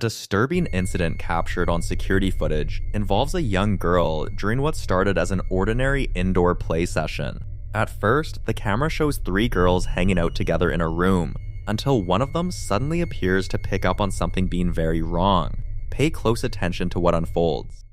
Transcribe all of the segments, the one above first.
disturbing incident captured on security footage involves a young girl during what started as an ordinary indoor play session. At first, the camera shows 3 girls hanging out together in a room, until one of them suddenly appears to pick up on something being very wrong. Pay close attention to what unfolds.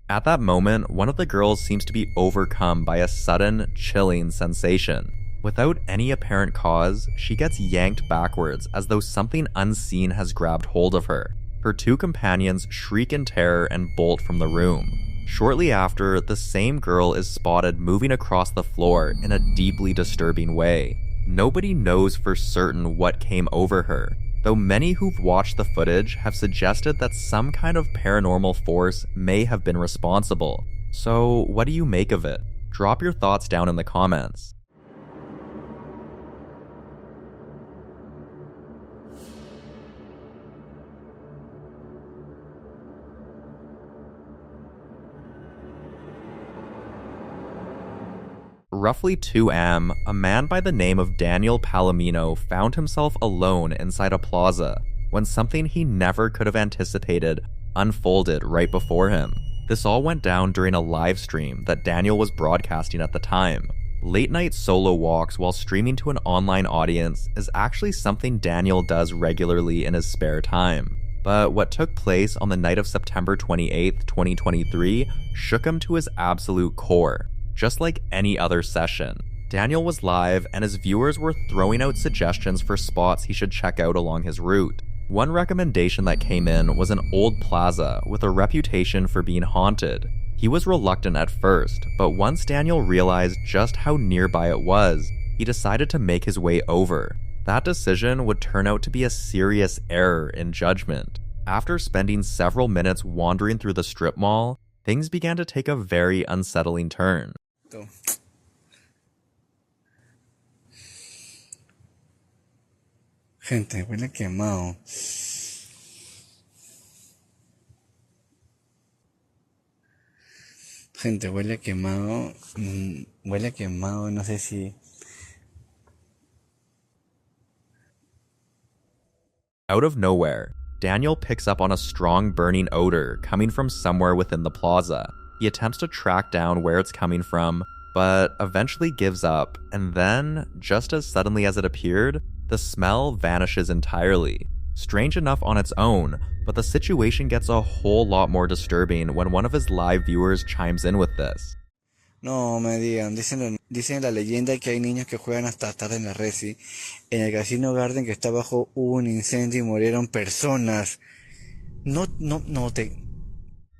At that moment, one of the girls seems to be overcome by a sudden, chilling sensation. Without any apparent cause, she gets yanked backwards as though something unseen has grabbed hold of her. Her 2 companions shriek in terror and bolt from the room. Shortly after, the same girl is spotted moving across the floor in a deeply disturbing way. Nobody knows for certain what came over her, though many who've watched the footage have suggested that some kind of paranormal force may have been responsible. So, what do you make of it? Drop your thoughts down in the comments. Roughly 2 a.m., a man by the name of Daniel Palomino found himself alone inside a plaza when something he never could have anticipated unfolded right before him. This all went down during a live stream that Daniel was broadcasting at the time. Late night solo walks while streaming to an online audience is actually something Daniel does regularly in his spare time. But what took place on the night of September 28th, 2023 shook him to his absolute core. Just like any other session, Daniel was live and his viewers were throwing out suggestions for spots he should check out along his route. One recommendation that came in was an old plaza with a reputation for being haunted. He was reluctant at first, but once Daniel realized just how nearby it was, he decided to make his way over. That decision would turn out to be a serious error in judgment. After spending several minutes wandering through the strip mall, things began to take a very unsettling turn. Gente, huele quemado. Gente, huele quemado. Huele quemado, no sé si... Out of nowhere, Daniel picks up on a strong burning odor coming from somewhere within the plaza. He attempts to track down where it's coming from, but eventually gives up, and then, just as suddenly as it appeared, the smell vanishes entirely. Strange enough on its own, but the situation gets a whole lot more disturbing when one of his live viewers chimes in with this. No me digan, dicen la leyenda que hay niños que juegan hasta tarde en la Resi. En el Casino Garden que está abajo hubo un incendio y murieron personas.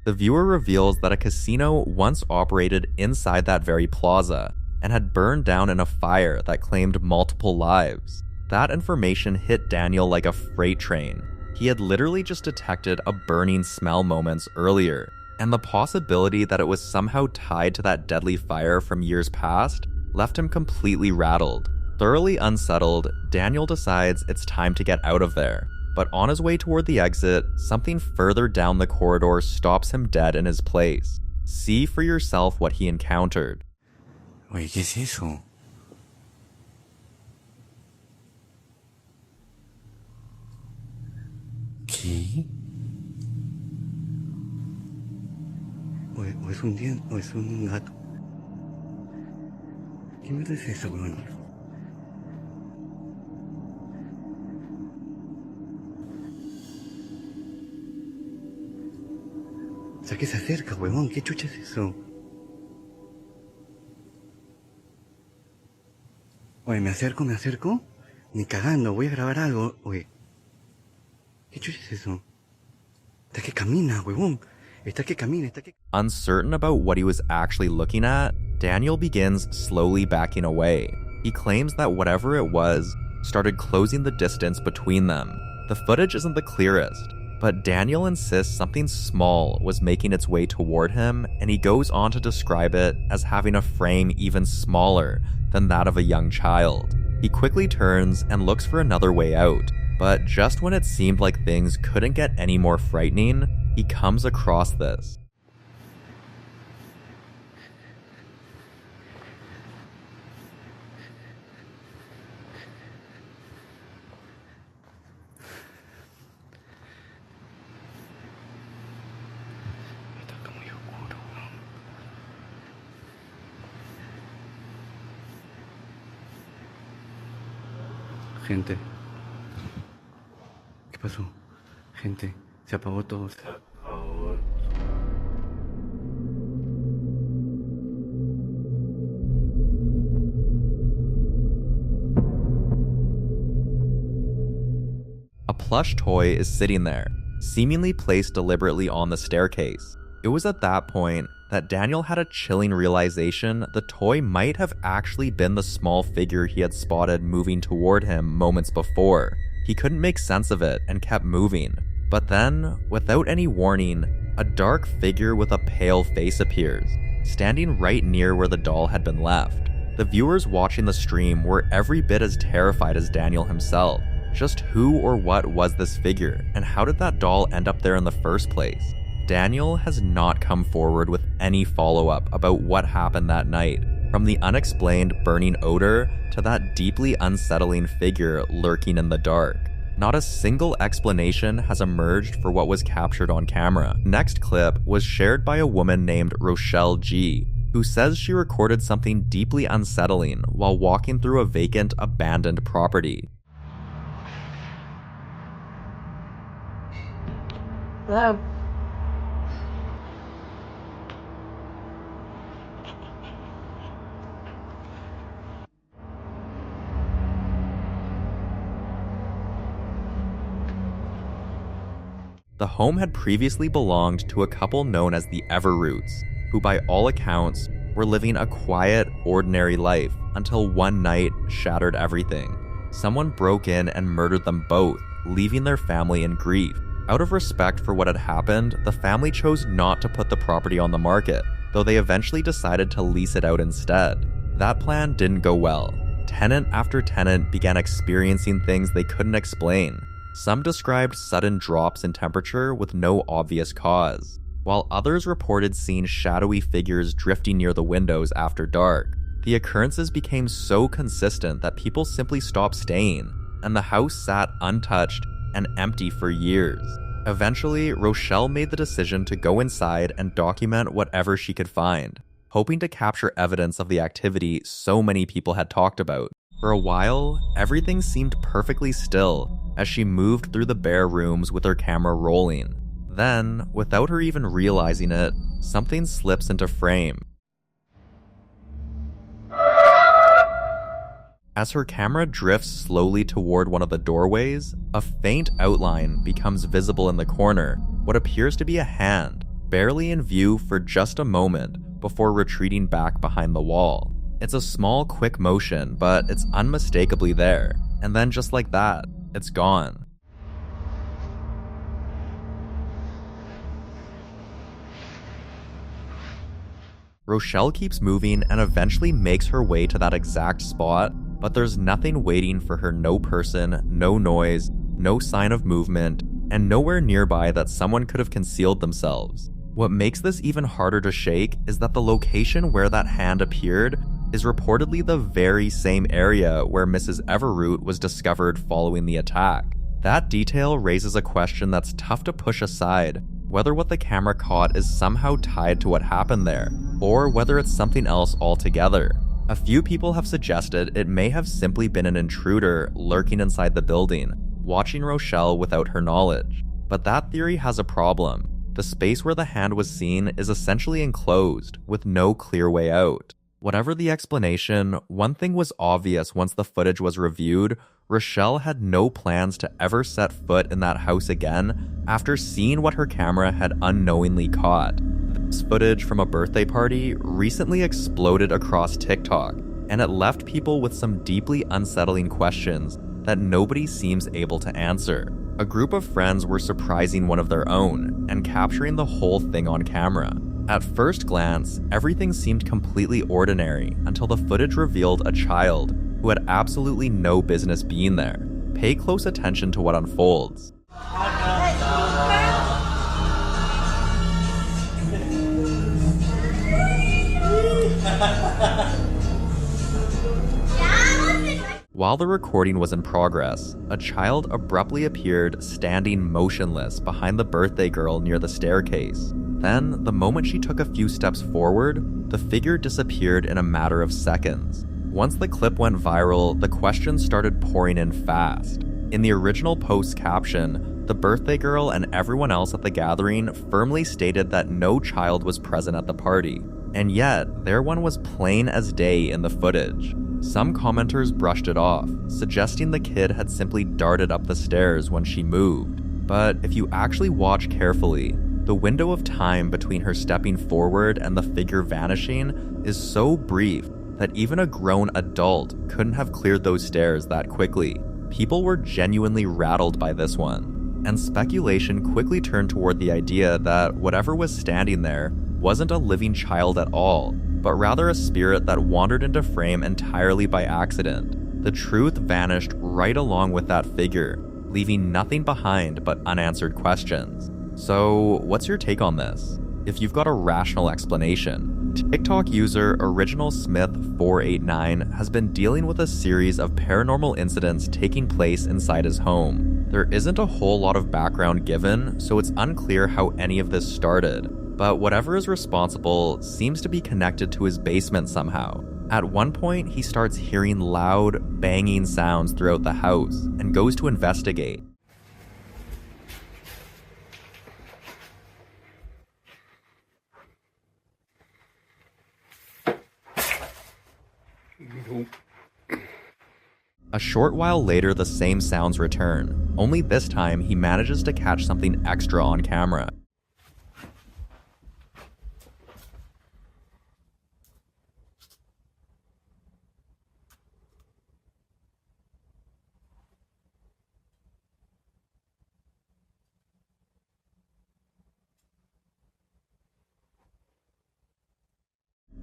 The viewer reveals that a casino once operated inside that very plaza and had burned down in a fire that claimed multiple lives. That information hit Daniel like a freight train. He had literally just detected a burning smell moments earlier, and the possibility that it was somehow tied to that deadly fire from years past left him completely rattled. Thoroughly unsettled, Daniel decides it's time to get out of there. But on his way toward the exit, something further down the corridor stops him dead in his place. See for yourself what he encountered. Oye, ¿qué es eso? ¿Qué? ¿O es un diente? ¿O es un gato? ¿Qué mierda es eso, weón? O sea, que se acerca, huevón. ¿Qué chucha es eso? Oye, ¿me acerco? Ni cagando, voy a grabar algo. Oye, ¿qué chucha es eso? Está que camina, huevón. Está que camina. Uncertain about what he was actually looking at, Daniel begins slowly backing away. He claims that whatever it was started closing the distance between them. The footage isn't the clearest, but Daniel insists something small was making its way toward him, and he goes on to describe it as having a frame even smaller than that of a young child. He quickly turns and looks for another way out, but just when it seemed like things couldn't get any more frightening, he comes across this. Gente. ¿Qué pasó? Gente, se apagó todo. A plush toy is sitting there, seemingly placed deliberately on the staircase. It was at that point that Daniel had a chilling realization the toy might have actually been the small figure he had spotted moving toward him moments before. He couldn't make sense of it and kept moving. But then, without any warning, a dark figure with a pale face appears, standing right near where the doll had been left. The viewers watching the stream were every bit as terrified as Daniel himself. Just who or what was this figure, and how did that doll end up there in the first place? Daniel has not come forward with any follow-up about what happened that night, from the unexplained burning odor to that deeply unsettling figure lurking in the dark. Not a single explanation has emerged for what was captured on camera. Next clip was shared by a woman named Rochelle G, who says she recorded something deeply unsettling while walking through a vacant, abandoned property. Hello? The home had previously belonged to a couple known as the Everroots, who by all accounts were living a quiet, ordinary life until one night shattered everything. Someone broke in and murdered them both, leaving their family in grief. Out of respect for what had happened, the family chose not to put the property on the market, though they eventually decided to lease it out instead. That plan didn't go well. Tenant after tenant began experiencing things they couldn't explain. Some described sudden drops in temperature with no obvious cause, while others reported seeing shadowy figures drifting near the windows after dark. The occurrences became so consistent that people simply stopped staying, and the house sat untouched and empty for years. Eventually, Rochelle made the decision to go inside and document whatever she could find, hoping to capture evidence of the activity so many people had talked about. For a while, everything seemed perfectly still as she moved through the bare rooms with her camera rolling. Then, without her even realizing it, something slips into frame. As her camera drifts slowly toward one of the doorways, a faint outline becomes visible in the corner, what appears to be a hand, barely in view for just a moment before retreating back behind the wall. It's a small, quick motion, but it's unmistakably there, and then just like that, it's gone. Rochelle keeps moving and eventually makes her way to that exact spot, but there's nothing waiting for her. No person, no noise, no sign of movement, and nowhere nearby that someone could have concealed themselves. What makes this even harder to shake is that the location where that hand appeared is reportedly the very same area where Mrs. Everroot was discovered following the attack. That detail raises a question that's tough to push aside, whether what the camera caught is somehow tied to what happened there, or whether it's something else altogether. A few people have suggested it may have simply been an intruder lurking inside the building, watching Rochelle without her knowledge. But that theory has a problem. The space where the hand was seen is essentially enclosed, with no clear way out. Whatever the explanation, one thing was obvious once the footage was reviewed: Rochelle had no plans to ever set foot in that house again after seeing what her camera had unknowingly caught. This footage from a birthday party recently exploded across TikTok, and it left people with some deeply unsettling questions that nobody seems able to answer. A group of friends were surprising one of their own and capturing the whole thing on camera. At first glance, everything seemed completely ordinary until the footage revealed a child who had absolutely no business being there. Pay close attention to what unfolds. While the recording was in progress, a child abruptly appeared standing motionless behind the birthday girl near the staircase. Then, the moment she took a few steps forward, the figure disappeared in a matter of seconds. Once the clip went viral, the questions started pouring in fast. In the original post's caption, the birthday girl and everyone else at the gathering firmly stated that no child was present at the party. And yet, their one was plain as day in the footage. Some commenters brushed it off, suggesting the kid had simply darted up the stairs when she moved. But if you actually watch carefully, the window of time between her stepping forward and the figure vanishing is so brief that even a grown adult couldn't have cleared those stairs that quickly. People were genuinely rattled by this one, and speculation quickly turned toward the idea that whatever was standing there wasn't a living child at all, but rather a spirit that wandered into frame entirely by accident. The truth vanished right along with that figure, leaving nothing behind but unanswered questions. So, what's your take on this? If you've got a rational explanation. TikTok user OriginalSmith489 has been dealing with a series of paranormal incidents taking place inside his home. There isn't a whole lot of background given, so it's unclear how any of this started, but whatever is responsible seems to be connected to his basement somehow. At one point, he starts hearing loud, banging sounds throughout the house and goes to investigate. A short while later, the same sounds return, only this time he manages to catch something extra on camera.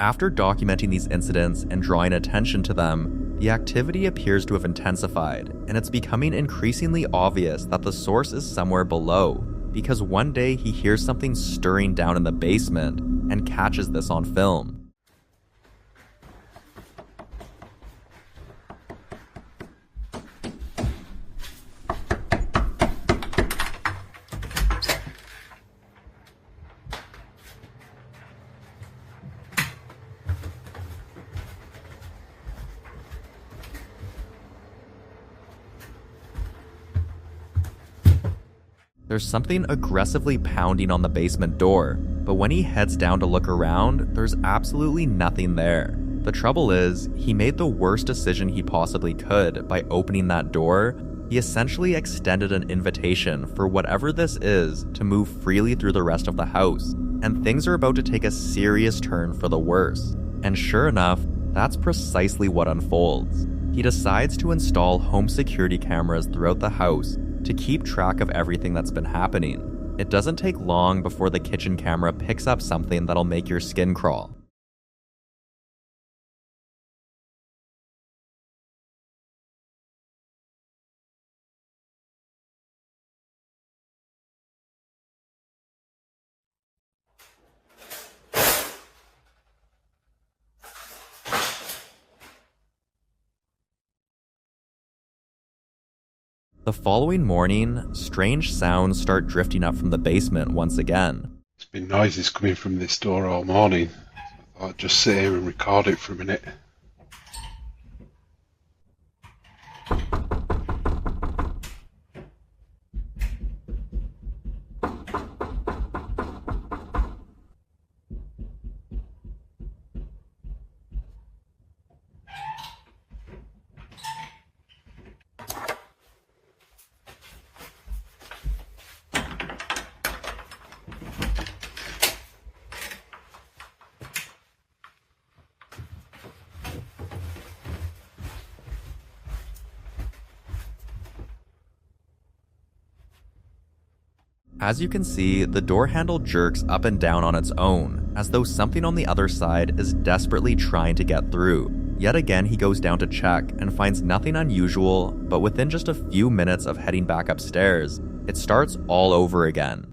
After documenting these incidents and drawing attention to them, the activity appears to have intensified, and it's becoming increasingly obvious that the source is somewhere below, because one day he hears something stirring down in the basement and catches this on film. There's something aggressively pounding on the basement door, but when he heads down to look around, there's absolutely nothing there. The trouble is, he made the worst decision he possibly could by opening that door. He essentially extended an invitation for whatever this is to move freely through the rest of the house, and things are about to take a serious turn for the worse. And sure enough, that's precisely what unfolds. He decides to install home security cameras throughout the house to keep track of everything that's been happening. It doesn't take long before the kitchen camera picks up something that'll make your skin crawl. The following morning, strange sounds start drifting up from the basement once again. There's been noises coming from this door all morning. I thought I'd just sit here and record it for a minute. As you can see, the door handle jerks up and down on its own, as though something on the other side is desperately trying to get through. Yet again, he goes down to check and finds nothing unusual, but within just a few minutes of heading back upstairs, it starts all over again.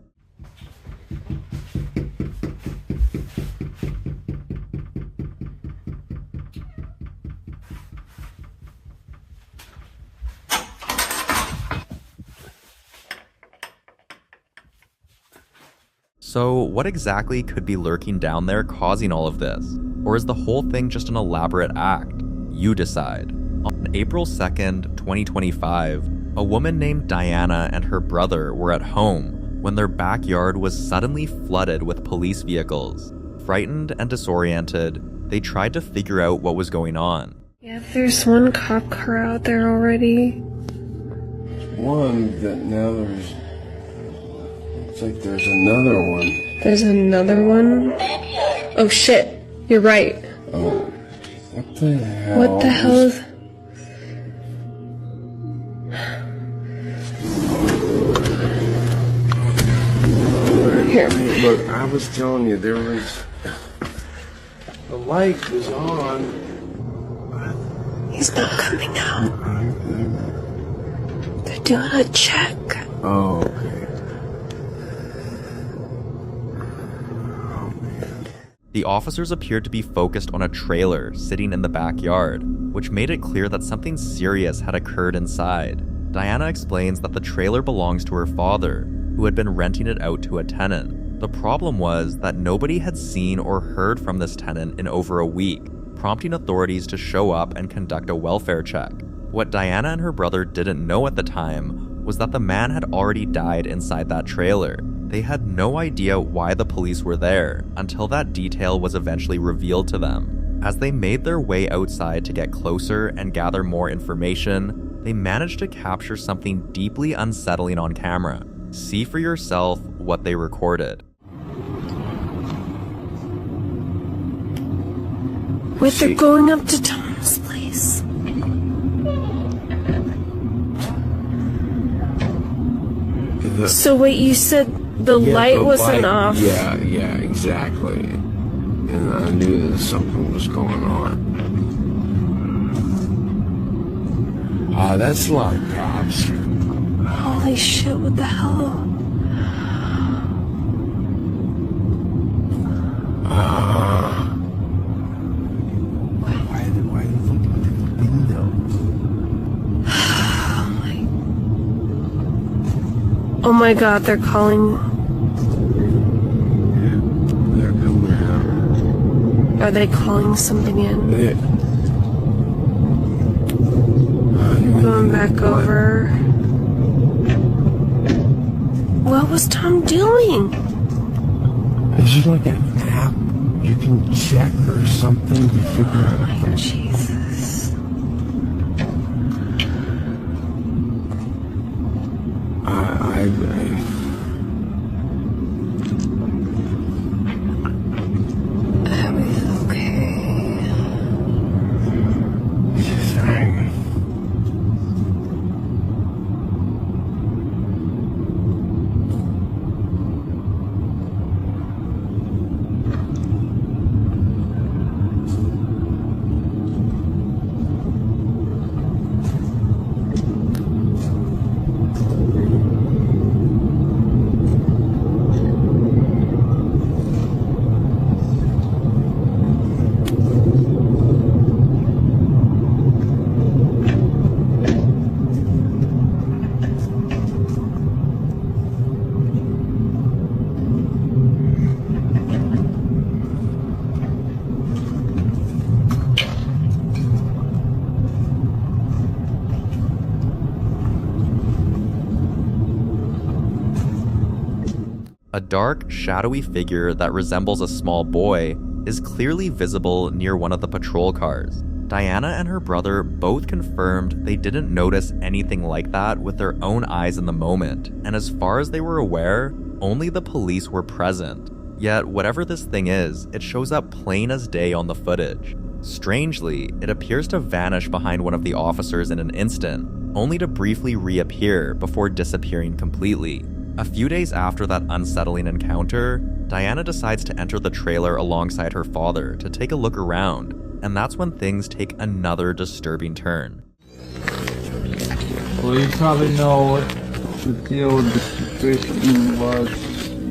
So what exactly could be lurking down there causing all of this? Or is the whole thing just an elaborate act? You decide. On April 2nd, 2025, a woman named Diana and her brother were at home when their backyard was suddenly flooded with police vehicles. Frightened and disoriented, they tried to figure out what was going on. Yeah, there's one cop car out there already. One that now there's... It's like there's another one. There's another one? Oh shit, you're right. Oh, what the hell? What the hell is... Here. Look, I was telling you, there was... The light was on. He's not coming out. They're doing a check. Oh, okay. The officers appeared to be focused on a trailer sitting in the backyard, which made it clear that something serious had occurred inside. Diana explains that the trailer belongs to her father, who had been renting it out to a tenant. The problem was that nobody had seen or heard from this tenant in over a week, prompting authorities to show up and conduct a welfare check. What Diana and her brother didn't know at the time was that the man had already died inside that trailer. They had no idea why the police were there until that detail was eventually revealed to them. As they made their way outside to get closer and gather more information, they managed to capture something deeply unsettling on camera. See for yourself what they recorded. Wait, they're going up to Tom's place. So wait, you said the light wasn't off? Yeah, exactly. And I knew that something was going on. Ah, that's a lot of cops. Holy shit, what the hell? Why are they looking through the window? Oh my god, they're calling. They're coming out. Are they calling something in? Going back over. What was Tom doing? Is there like an app you can check or something to figure out? Oh my Jesus. Everything's okay. A dark, shadowy figure that resembles a small boy is clearly visible near one of the patrol cars. Diana and her brother both confirmed they didn't notice anything like that with their own eyes in the moment, and as far as they were aware, only the police were present. Yet whatever this thing is, it shows up plain as day on the footage. Strangely, it appears to vanish behind one of the officers in an instant, only to briefly reappear before disappearing completely. A few days after that unsettling encounter, Diana decides to enter the trailer alongside her father to take a look around, and that's when things take another disturbing turn. Well, you probably know what the deal with the situation was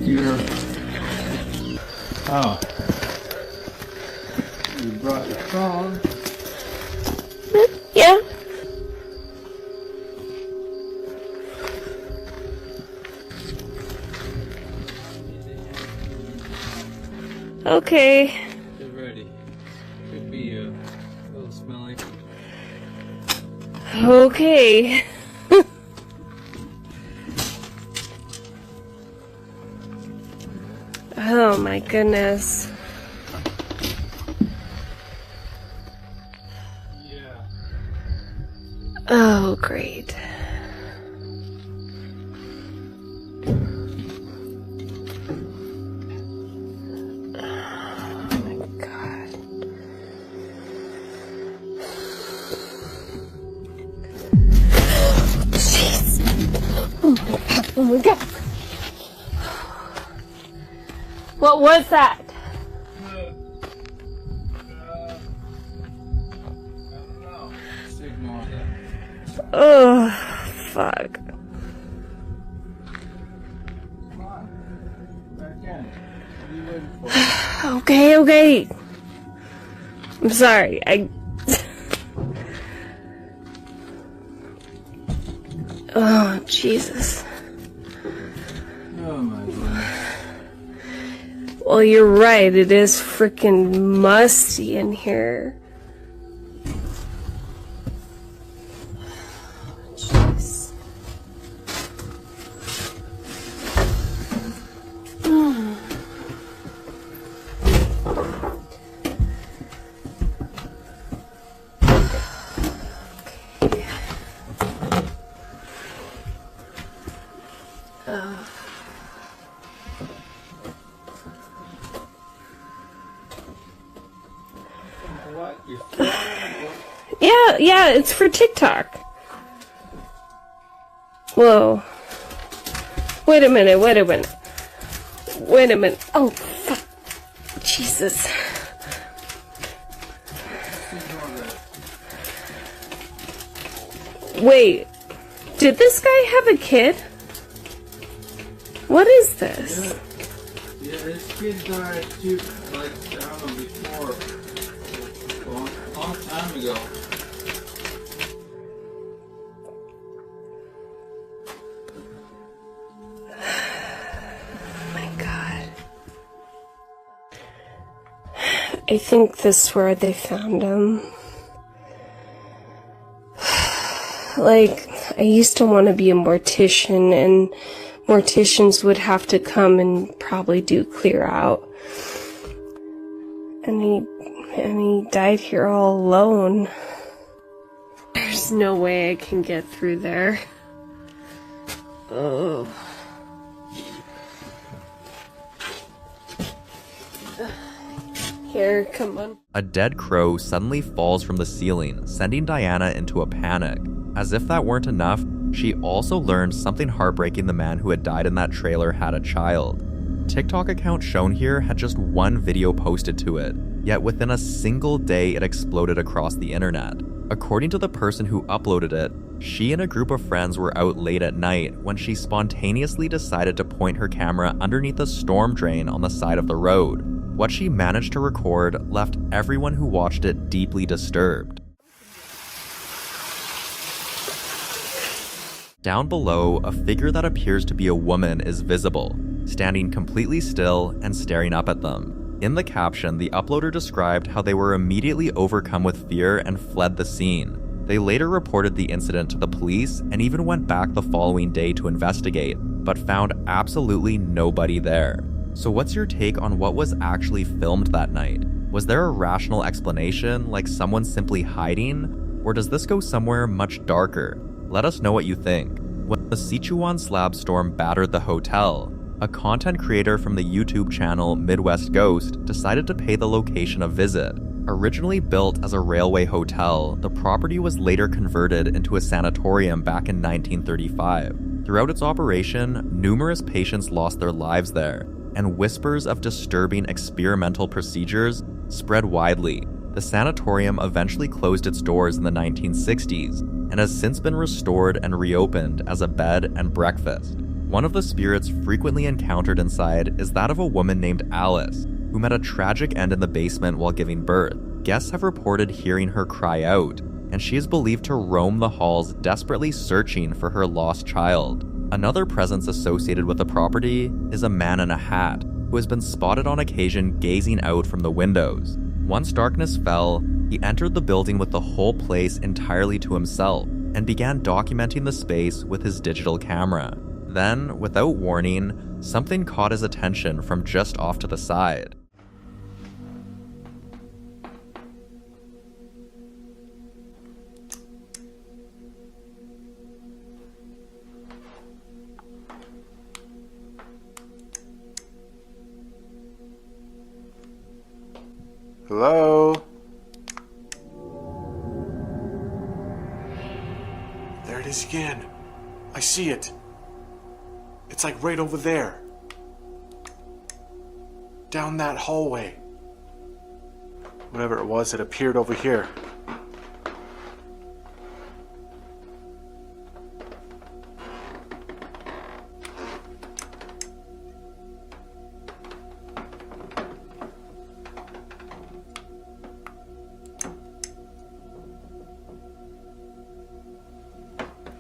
here. Oh. You brought your phone. Yeah. Okay. Get ready. Could be a little smelly. Okay. Oh my goodness. Yeah. Oh, great. Oh my God. Jeez. Oh my God. Oh my God. What was that? I don't know. Just ignore that. Oh, fuck. Come on. Back in. What are you waiting for? Okay. I'm sorry. Oh, Jesus. Oh my goodness. Well, you're right. It is freaking musty in here. Jeez. What? Your phone? Yeah, it's for TikTok. Whoa. Wait a minute. Oh, fuck. Jesus. Wait. Did this guy have a kid? What is this? Yeah, this kid died too, like, I don't know, before. Long time ago. My God. I think this is where they found him. Like, I used to want to be a mortician, and morticians would have to come and probably do clear out. And he died here all alone. There's no way I can get through there. Oh. Here, come on. A dead crow suddenly falls from the ceiling, sending Diana into a panic. As if that weren't enough, she also learned something heartbreaking: the man who had died in that trailer had a child. TikTok account shown here had just one video posted to it, yet within a single day it exploded across the internet. According to the person who uploaded it, she and a group of friends were out late at night when she spontaneously decided to point her camera underneath a storm drain on the side of the road. What she managed to record left everyone who watched it deeply disturbed. Down below, a figure that appears to be a woman is visible, standing completely still and staring up at them. In the caption, the uploader described how they were immediately overcome with fear and fled the scene. They later reported the incident to the police and even went back the following day to investigate, but found absolutely nobody there. So what's your take on what was actually filmed that night? Was there a rational explanation, like someone simply hiding? Or does this go somewhere much darker? Let us know what you think. When the Sichuan slab storm battered the hotel, a content creator from the YouTube channel Midwest Ghost decided to pay the location a visit. Originally built as a railway hotel, the property was later converted into a sanatorium back in 1935. Throughout its operation, numerous patients lost their lives there, and whispers of disturbing experimental procedures spread widely. The sanatorium eventually closed its doors in the 1960s and has since been restored and reopened as a bed and breakfast. One of the spirits frequently encountered inside is that of a woman named Alice, who met a tragic end in the basement while giving birth. Guests have reported hearing her cry out, and she is believed to roam the halls desperately searching for her lost child. Another presence associated with the property is a man in a hat, who has been spotted on occasion gazing out from the windows. Once darkness fell, he entered the building with the whole place entirely to himself, and began documenting the space with his digital camera. Then, without warning, something caught his attention from just off to the side. Hello? There it is again. I see it. It's like right over there. Down that hallway. Whatever it was, it appeared over here.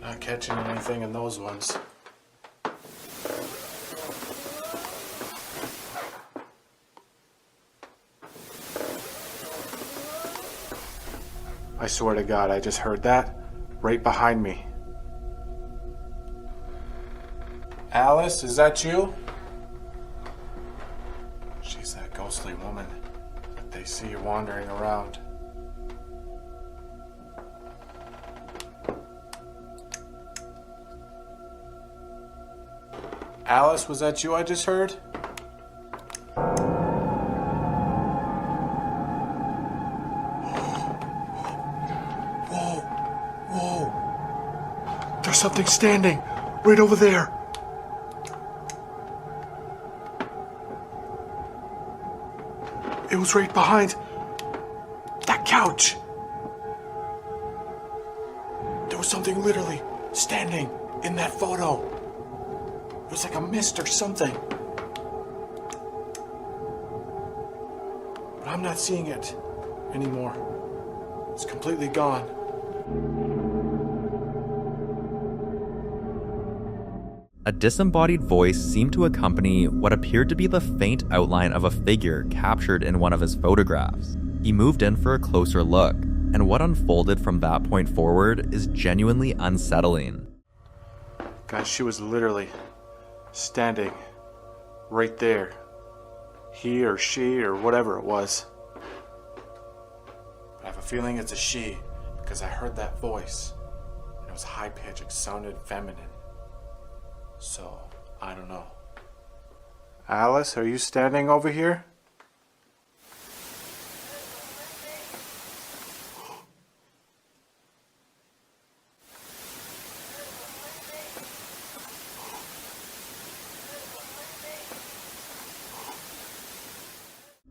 Not catching anything in those ones. I swear to God, I just heard that right behind me. Alice, is that you? She's that ghostly woman that they see wandering around. Alice, was that you I just heard? Whoa. There's something standing right over there. It was right behind that couch. There was something literally standing in that photo. It was like a mist or something. But I'm not seeing it anymore. It's completely gone. A disembodied voice seemed to accompany what appeared to be the faint outline of a figure captured in one of his photographs. He moved in for a closer look, and what unfolded from that point forward is genuinely unsettling. Guys, she was literally standing right there. He or she or whatever it was. But I have a feeling it's a she because I heard that voice. It was high pitched, it sounded feminine. So, I don't know. Alice, are you standing over here?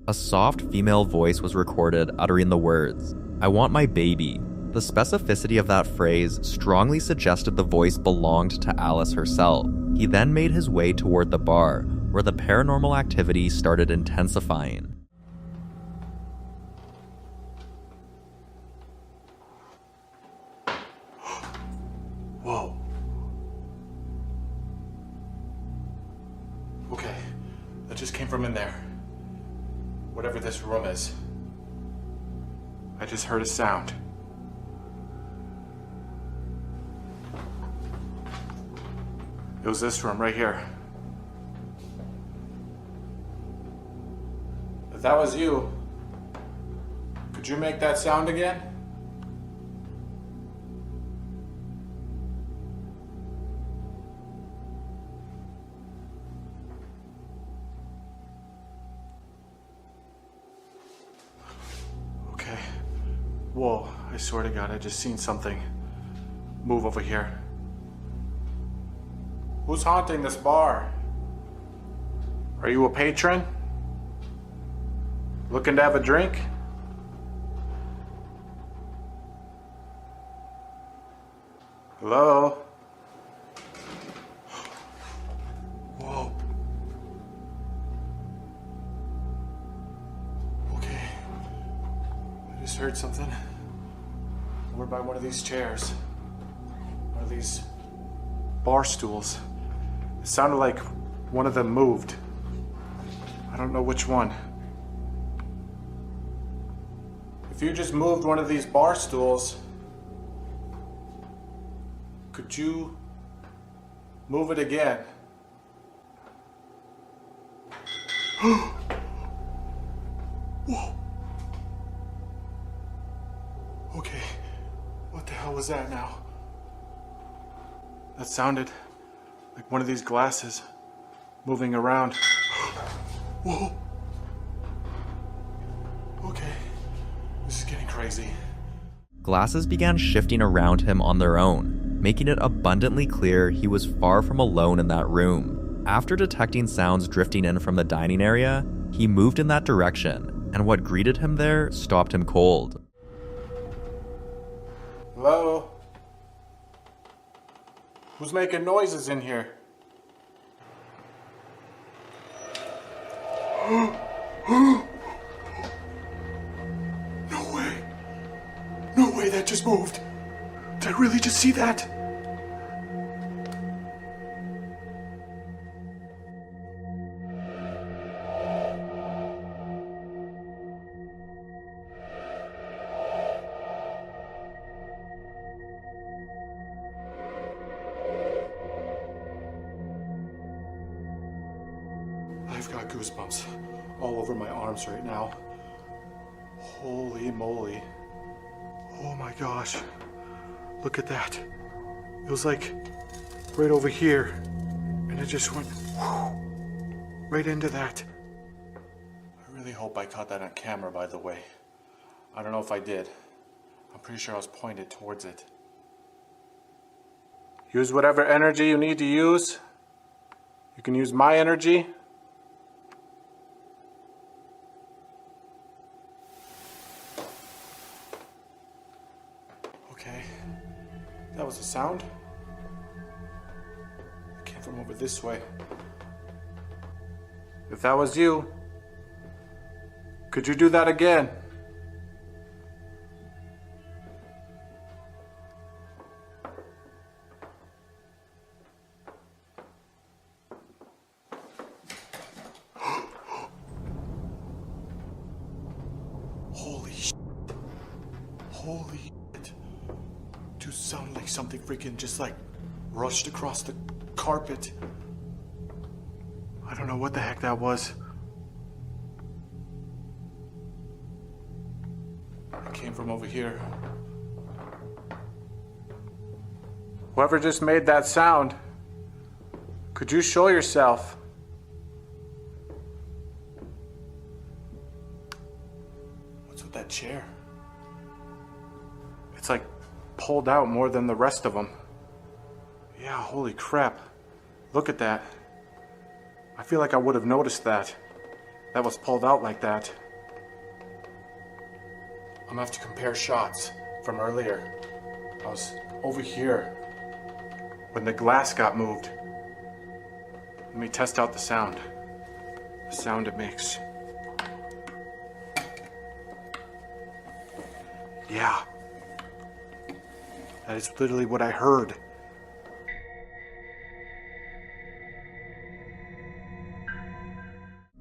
A soft female voice was recorded uttering the words, "I want my baby." The specificity of that phrase strongly suggested the voice belonged to Alice herself. He then made his way toward the bar, where the paranormal activity started intensifying. Whoa. Okay, that just came from in there. Whatever this room is. I just heard a sound. It was this room right here. If that was you, could you make that sound again? Okay. Whoa, I swear to God, I just seen something move over here. Who's haunting this bar? Are you a patron? Looking to have a drink? Hello? Whoa. Okay. I just heard something. Over by one of these chairs. One of these bar stools. It sounded like one of them moved. I don't know which one. If you just moved one of these bar stools, could you move it again? Whoa. Okay. What the hell was that now? That sounded like one of these glasses moving around. Whoa. Okay. This is getting crazy. Glasses began shifting around him on their own, making it abundantly clear he was far from alone in that room. After detecting sounds drifting in from the dining area, he moved in that direction, and what greeted him there stopped him cold. Hello? Who's making noises in here? No way. No way, that just moved. Did I really just see that? I've got goosebumps all over my arms right now. Holy moly. Oh my gosh. Look at that. It was like right over here. And it just went right into that. I really hope I caught that on camera, by the way. I don't know if I did. I'm pretty sure I was pointed towards it. Use whatever energy you need to use. You can use my energy. Okay, that was a sound. It came from over this way. If that was you, could you do that again? Holy shit. Holy shit. Dude, sounded like something freaking just like rushed across the carpet. I don't know what the heck that was. It came from over here. Whoever just made that sound, could you show yourself? What's with that chair? It's like pulled out more than the rest of them. Yeah, holy crap. Look at that. I feel like I would have noticed that. That was pulled out like that. I'm gonna have to compare shots from earlier. I was over here when the glass got moved. Let me test out the sound. The sound it makes. Yeah. That is literally what I heard.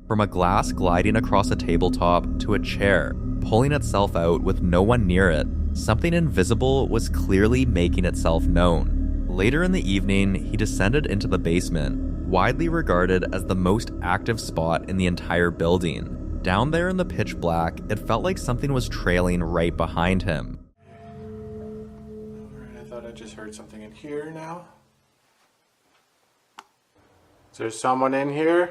From a glass gliding across a tabletop to a chair, pulling itself out with no one near it, something invisible was clearly making itself known. Later in the evening, he descended into the basement, widely regarded as the most active spot in the entire building. Down there in the pitch black, it felt like something was trailing right behind him. Alright, I thought I just heard something in here now. Is there someone in here?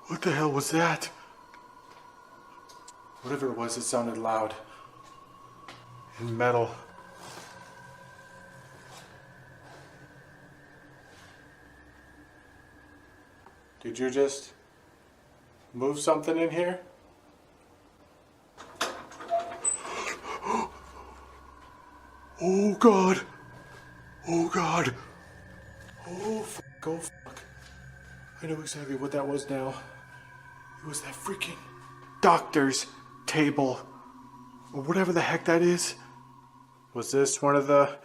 What the hell was that? Whatever it was, it sounded loud. And metal. Did you just move something in here? Oh God! Oh God! Oh fuck! Oh fuck! I know exactly what that was now. It was that freaking doctor's table. Or whatever the heck that is. Was this one of the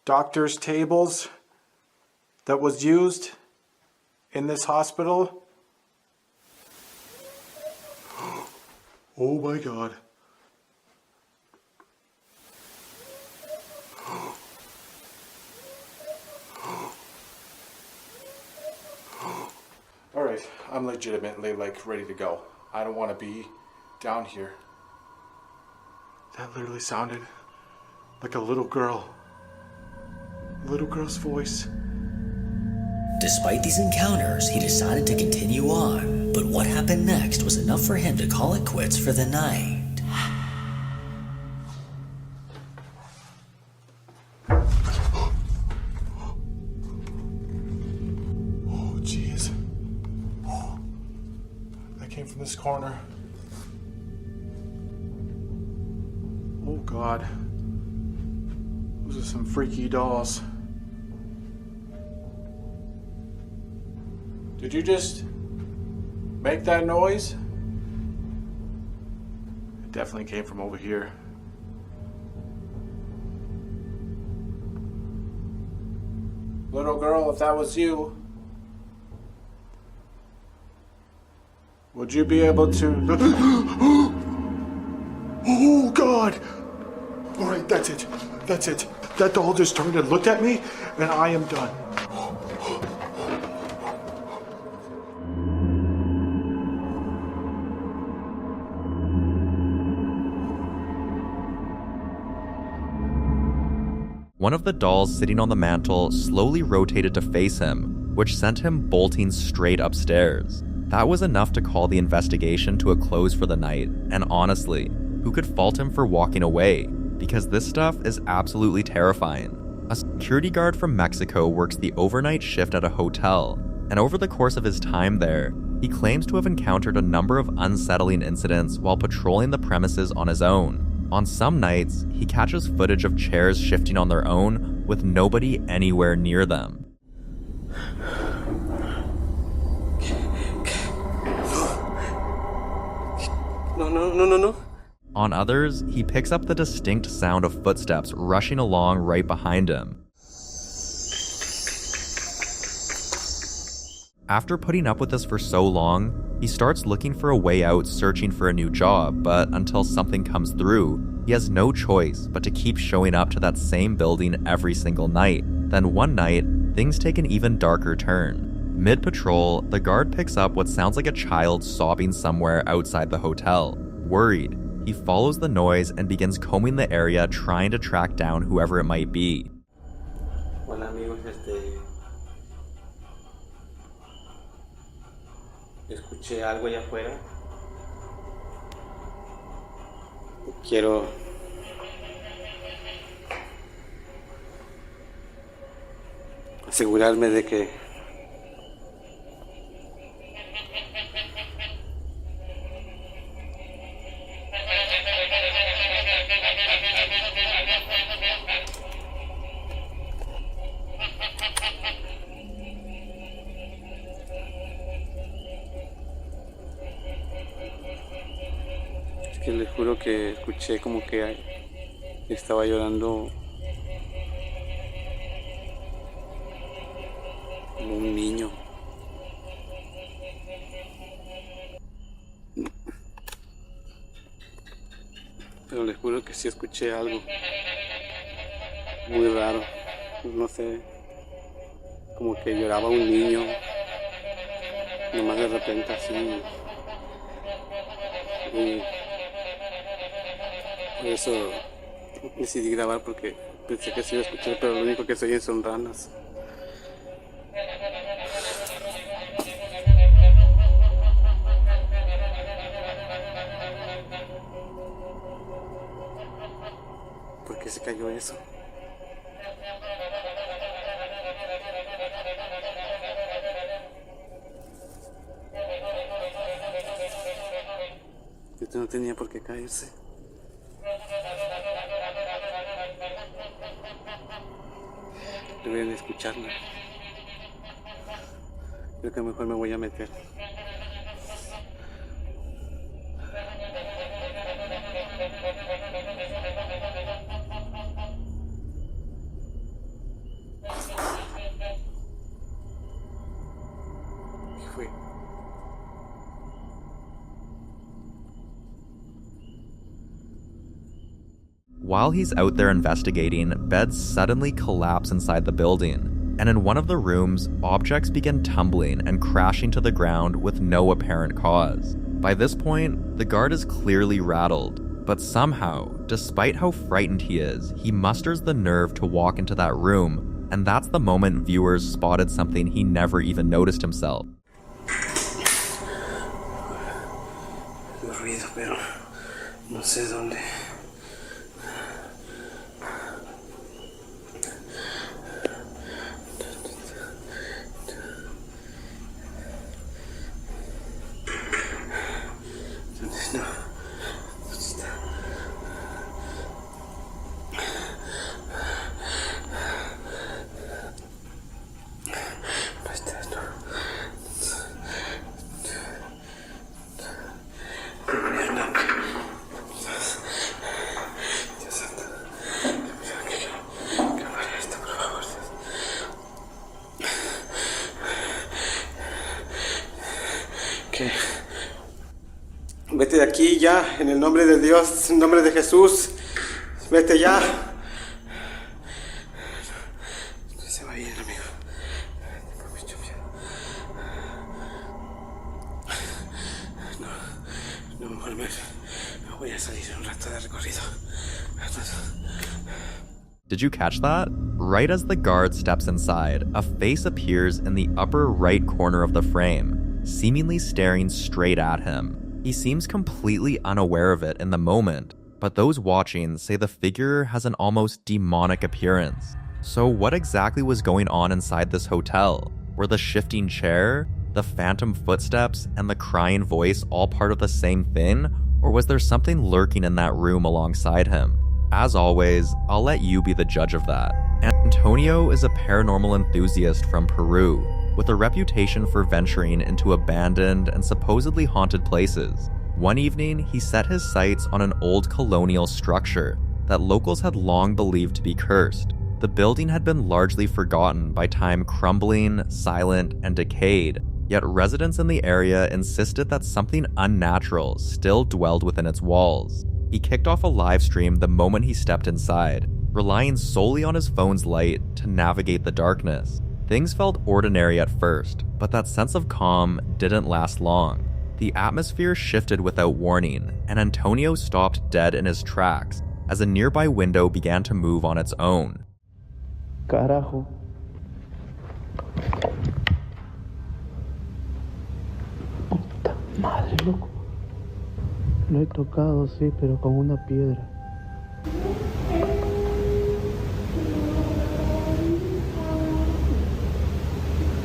doctor's tables that was used in this hospital? Oh my God. Alright, I'm legitimately ready to go. I don't want to be down here. That literally sounded like a little girl. A little girl's voice. Despite these encounters, he decided to continue on, but what happened next was enough for him to call it quits for the night. Oh, jeez. That came from this corner. Oh, God. Those are some freaky dolls. Did you just make that noise? It definitely came from over here. Little girl, if that was you, would you be able to... Oh, God! Alright, that's it. That's it. That doll just turned and looked at me, and I am done. One of the dolls sitting on the mantle slowly rotated to face him, which sent him bolting straight upstairs. That was enough to call the investigation to a close for the night, and honestly, who could fault him for walking away? Because this stuff is absolutely terrifying. A security guard from Mexico works the overnight shift at a hotel, and over the course of his time there, he claims to have encountered a number of unsettling incidents while patrolling the premises on his own. On some nights, he catches footage of chairs shifting on their own with nobody anywhere near them. No. On others, he picks up the distinct sound of footsteps rushing along right behind him. After putting up with this for so long, he starts looking for a way out, searching for a new job, but until something comes through, he has no choice but to keep showing up to that same building every single night. Then one night, things take an even darker turn. Mid-patrol, the guard picks up what sounds like a child sobbing somewhere outside the hotel. Worried, he follows the noise and begins combing the area, trying to track down whoever it might be. Hola amigos, escuché algo allá afuera. Quiero asegurarme de que les juro que escuché como que estaba llorando como un niño. Pero les juro que sí escuché algo muy raro, no sé, como que lloraba un niño, nomás de repente así. Y por eso decidí grabar, porque pensé que se iba a escuchar, pero lo único que se oye son ranas. qué se cayó eso. Esto no tenía por qué caerse. Deberían escucharla. Creo que mejor me voy a meter. ¿Qué fue? While he's out there investigating, beds suddenly collapse inside the building, and in one of the rooms, objects begin tumbling and crashing to the ground with no apparent cause. By this point, the guard is clearly rattled, but somehow, despite how frightened he is, he musters the nerve to walk into that room, and that's the moment viewers spotted something he never even noticed himself. Ruido, pero no sé dónde. Vete de aquí ya, en el nombre de Dios, en el nombre de Jesús. Vete ya. Se va bien, amigo. Tengo mucho miedo. No, mejor me voy a salir un rato de recorrido. Did you catch that? Right as the guard steps inside, a face appears in the upper right corner of the frame, seemingly staring straight at him. He seems completely unaware of it in the moment, but those watching say the figure has an almost demonic appearance. So what exactly was going on inside this hotel? Were the shifting chair, the phantom footsteps, and the crying voice all part of the same thing? Or was there something lurking in that room alongside him? As always, I'll let you be the judge of that. Antonio is a paranormal enthusiast from Peru, with a reputation for venturing into abandoned and supposedly haunted places. One evening, he set his sights on an old colonial structure that locals had long believed to be cursed. The building had been largely forgotten by time, crumbling, silent, and decayed, yet residents in the area insisted that something unnatural still dwelled within its walls. He kicked off a live stream the moment he stepped inside, relying solely on his phone's light to navigate the darkness. Things felt ordinary at first, but that sense of calm didn't last long. The atmosphere shifted without warning, and Antonio stopped dead in his tracks as a nearby window began to move on its own. Carajo. Puta madre, loco. Lo he tocado, sí, pero con una piedra.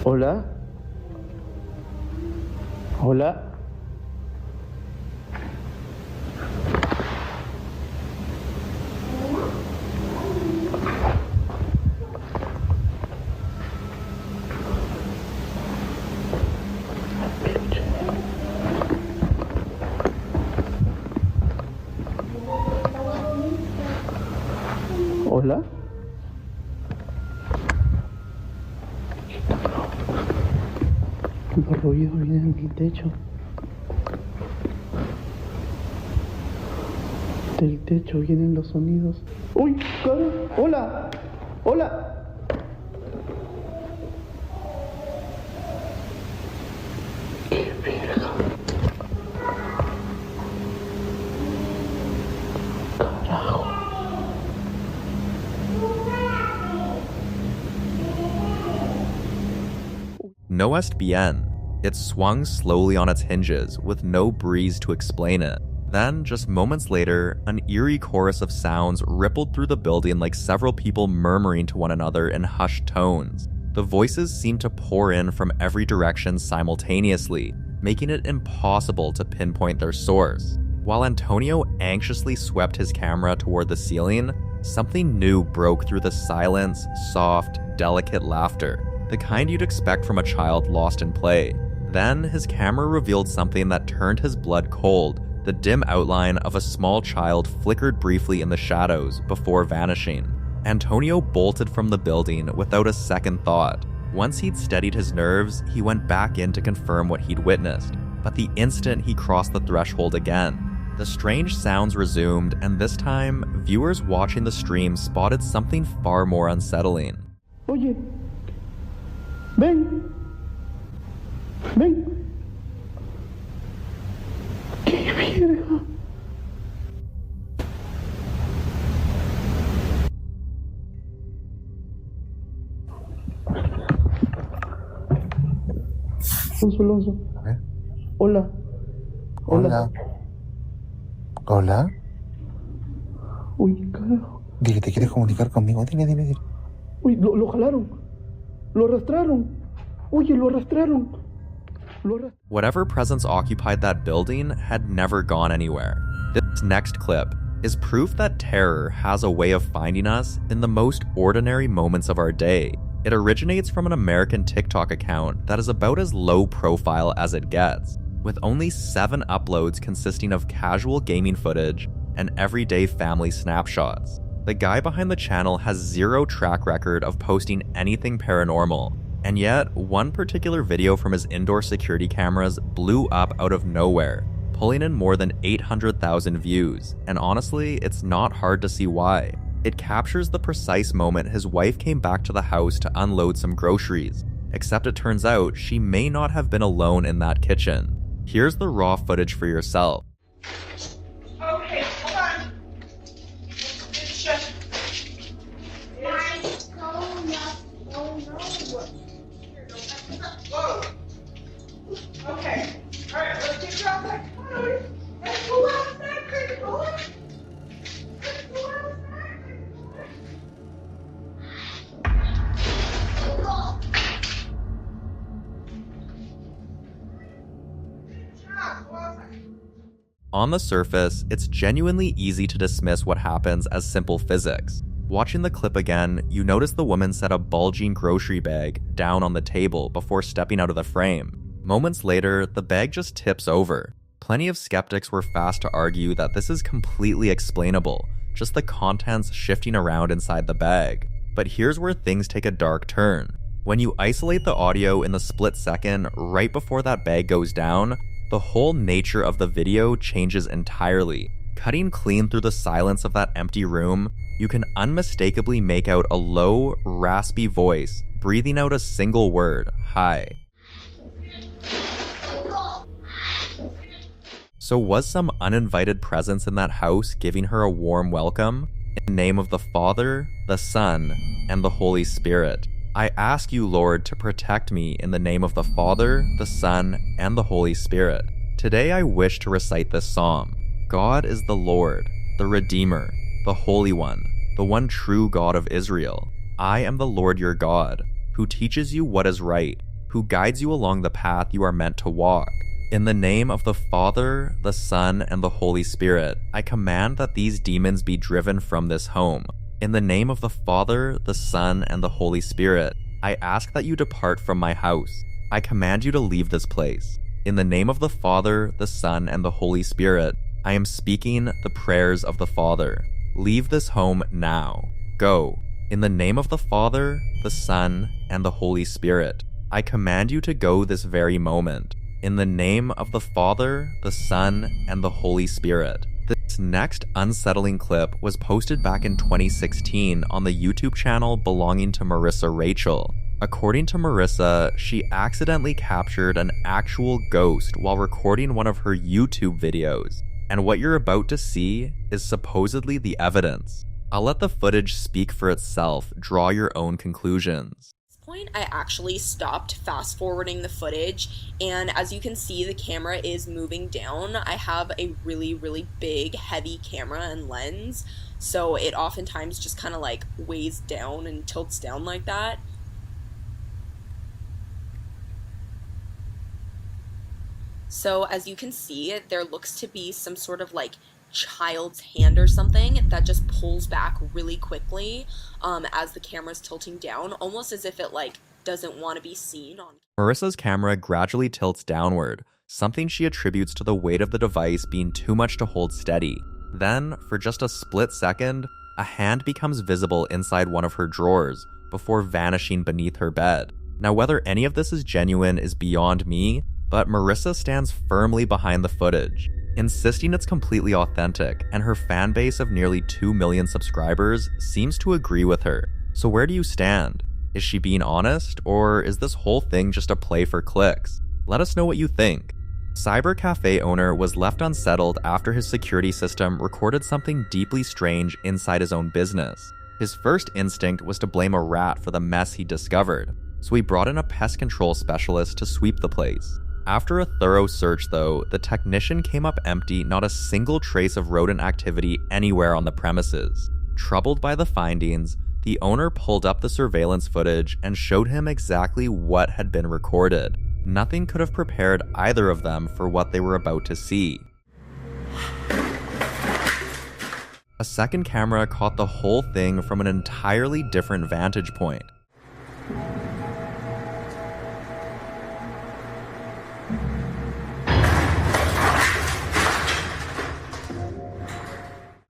¿Hola? ¿Hola? ¿Hola? Los ruidos vienen del techo. Del techo vienen los sonidos. ¡Uy! ¡Hola! ¡Hola! ¡Qué verga! Carajo. No est bien. It swung slowly on its hinges with no breeze to explain it. Then, just moments later, an eerie chorus of sounds rippled through the building like several people murmuring to one another in hushed tones. The voices seemed to pour in from every direction simultaneously, making it impossible to pinpoint their source. While Antonio anxiously swept his camera toward the ceiling, something new broke through the silence, soft, delicate laughter, the kind you'd expect from a child lost in play. Then, his camera revealed something that turned his blood cold. The dim outline of a small child flickered briefly in the shadows before vanishing. Antonio bolted from the building without a second thought. Once he'd steadied his nerves, he went back in to confirm what he'd witnessed. But the instant he crossed the threshold again, the strange sounds resumed, and this time, viewers watching the stream spotted something far more unsettling. Oye, ven, ven. ¡Qué verga! Consuloso. A ver. Hola. Hola. Hola. Uy, carajo. Di que te quieres comunicar conmigo. Dime. Uy, lo jalaron. Lo arrastraron. Oye, lo arrastraron. Whatever presence occupied that building had never gone anywhere. This next clip is proof that terror has a way of finding us in the most ordinary moments of our day. It originates from an American TikTok account that is about as low profile as it gets, with only 7 uploads consisting of casual gaming footage and everyday family snapshots. The guy behind the channel has zero track record of posting anything paranormal, and yet one particular video from his indoor security cameras blew up out of nowhere, pulling in more than 800,000 views, and honestly, it's not hard to see why. It captures the precise moment his wife came back to the house to unload some groceries, except it turns out she may not have been alone in that kitchen. Here's the raw footage for yourself. Okay, hold on. It's just... Whoa. Okay. Alright, let's get you outside. Come on, Odie. Let's go outside, crazy boy. Let's go outside, crazy boy. On the surface, it's genuinely easy to dismiss what happens as simple physics. Watching the clip again, you notice the woman set a bulging grocery bag down on the table before stepping out of the frame. Moments later, the bag just tips over. Plenty of skeptics were fast to argue that this is completely explainable, just the contents shifting around inside the bag. But here's where things take a dark turn. When you isolate the audio in the split second right before that bag goes down, the whole nature of the video changes entirely. Cutting clean through the silence of that empty room, you can unmistakably make out a low, raspy voice breathing out a single word, "Hi." So was some uninvited presence in that house giving her a warm welcome? In the name of the Father, the Son, and the Holy Spirit. I ask you, Lord, to protect me in the name of the Father, the Son, and the Holy Spirit. Today I wish to recite this psalm. God is the Lord, the Redeemer, the Holy One, the one true God of Israel. I am the Lord your God, who teaches you what is right, who guides you along the path you are meant to walk. In the name of the Father, the Son, and the Holy Spirit, I command that these demons be driven from this home. In the name of the Father, the Son, and the Holy Spirit, I ask that you depart from my house. I command you to leave this place. In the name of the Father, the Son, and the Holy Spirit, I am speaking the prayers of the Father. Leave this home now. Go. In the name of the Father, the Son, and the Holy Spirit, I command you to go this very moment. In the name of the Father, the Son, and the Holy Spirit. This next unsettling clip was posted back in 2016 on the YouTube channel belonging to Marissa Rachel. According to Marissa, she accidentally captured an actual ghost while recording one of her YouTube videos. And what you're about to see is supposedly the evidence. I'll let the footage speak for itself, draw your own conclusions. point, I actually stopped fast forwarding the footage, and as you can see, the camera is moving down. I have a really, really big, heavy camera and lens, so it oftentimes just kind of like weighs down and tilts down like that. So as you can see, there looks to be some sort of like child's hand or something that just pulls back really quickly as the camera's tilting down, almost as if it like doesn't want to be seen on. Marissa's camera gradually tilts downward, something she attributes to the weight of the device being too much to hold steady. Then, for just a split second, a hand becomes visible inside one of her drawers before vanishing beneath her bed. Now, whether any of this is genuine is beyond me, but Marissa stands firmly behind the footage, insisting it's completely authentic, and her fan base of nearly 2 million subscribers seems to agree with her. So where do you stand? Is she being honest, or is this whole thing just a play for clicks? Let us know what you think. Cyber Cafe owner was left unsettled after his security system recorded something deeply strange inside his own business. His first instinct was to blame a rat for the mess he discovered, so he brought in a pest control specialist to sweep the place. After a thorough search though, the technician came up empty, not a single trace of rodent activity anywhere on the premises. Troubled by the findings, the owner pulled up the surveillance footage and showed him exactly what had been recorded. Nothing could have prepared either of them for what they were about to see. A second camera caught the whole thing from an entirely different vantage point.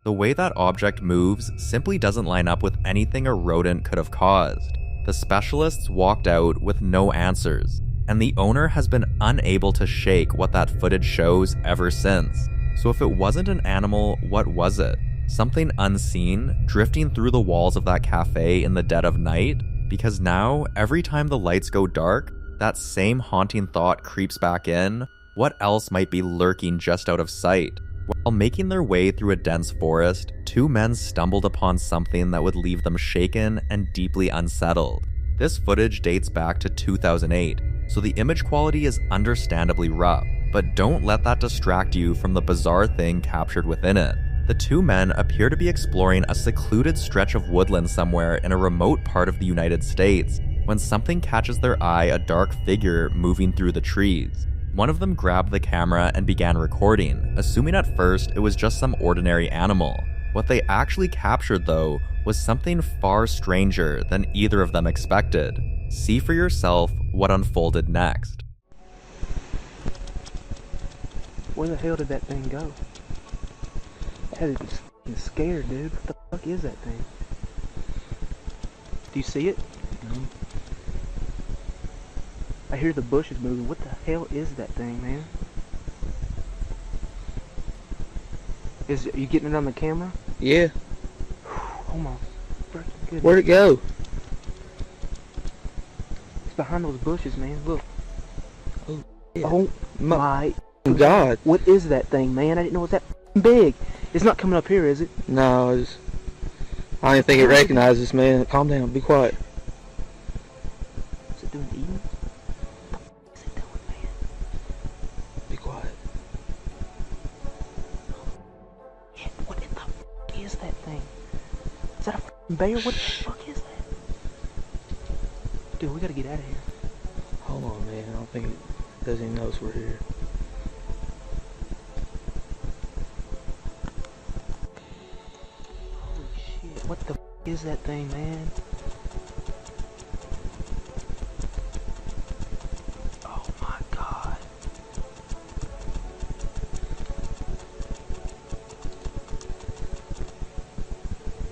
The way that object moves simply doesn't line up with anything a rodent could have caused. The specialists walked out with no answers, and the owner has been unable to shake what that footage shows ever since. So if it wasn't an animal, what was it? Something unseen, drifting through the walls of that cafe in the dead of night? Because now, every time the lights go dark, that same haunting thought creeps back in. What else might be lurking just out of sight? While making their way through a dense forest, two men stumbled upon something that would leave them shaken and deeply unsettled. This footage dates back to 2008, so the image quality is understandably rough, but don't let that distract you from the bizarre thing captured within it. The two men appear to be exploring a secluded stretch of woodland somewhere in a remote part of the United States when something catches their eye, a dark figure moving through the trees. One of them grabbed the camera and began recording, assuming at first it was just some ordinary animal. What they actually captured though was something far stranger than either of them expected. See for yourself what unfolded next. Where the hell did that thing go? That is f***ing scared, dude. What the fuck is that thing? Do you see it? No. I hear the bushes moving. What the hell is that thing, man? Are you getting it on the camera? Yeah. Oh my freaking goodness. Where'd it go? It's behind those bushes, man. Look. Oh, yeah. Oh my God. What is that thing, man? I didn't know it was that big. It's not coming up here, is it? No, I don't even think it recognizes, man. Calm down. Be quiet. Is it doing eating? Bear, what the fuck is that? Dude, we gotta get out of here. Hold on, man. I don't think it doesn't even notice we're here. Holy shit, what the fuck is that thing, man? Oh my god.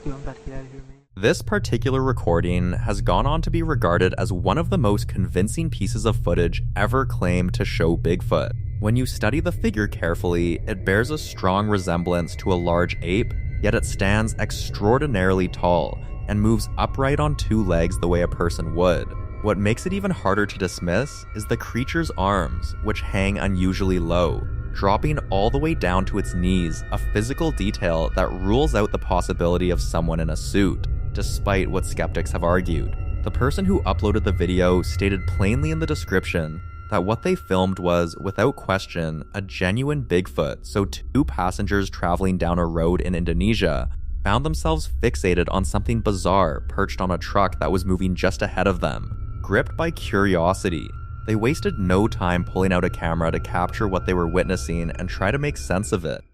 Dude, I'm about to get out of here, man. This particular recording has gone on to be regarded as one of the most convincing pieces of footage ever claimed to show Bigfoot. When you study the figure carefully, it bears a strong resemblance to a large ape, yet it stands extraordinarily tall and moves upright on two legs the way a person would. What makes it even harder to dismiss is the creature's arms, which hang unusually low, dropping all the way down to its knees, a physical detail that rules out the possibility of someone in a suit, despite what skeptics have argued. The person who uploaded the video stated plainly in the description that what they filmed was, without question, a genuine Bigfoot, so two passengers traveling down a road in Indonesia found themselves fixated on something bizarre perched on a truck that was moving just ahead of them. Gripped by curiosity, they wasted no time pulling out a camera to capture what they were witnessing and try to make sense of it.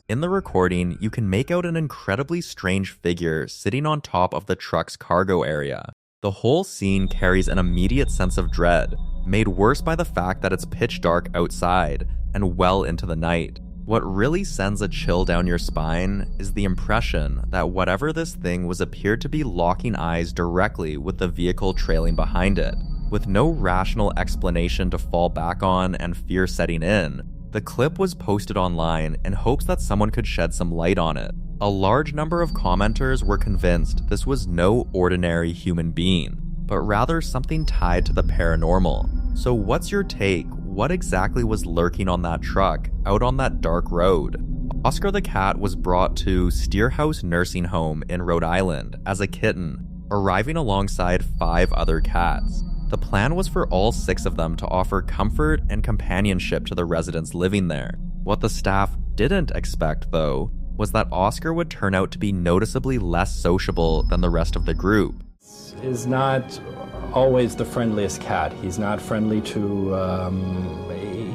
In the recording, you can make out an incredibly strange figure sitting on top of the truck's cargo area. The whole scene carries an immediate sense of dread, made worse by the fact that it's pitch dark outside and well into the night. What really sends a chill down your spine is the impression that whatever this thing was appeared to be locking eyes directly with the vehicle trailing behind it. With no rational explanation to fall back on and fear setting in, the clip was posted online in hopes that someone could shed some light on it. A large number of commenters were convinced this was no ordinary human being, but rather something tied to the paranormal. So what's your take? What exactly was lurking on that truck, out on that dark road? Oscar the cat was brought to Steerhouse Nursing Home in Rhode Island as a kitten, arriving alongside 5 other cats. The plan was for all 6 of them to offer comfort and companionship to the residents living there. What the staff didn't expect, though, was that Oscar would turn out to be noticeably less sociable than the rest of the group. Is not always the friendliest cat. He's not friendly to,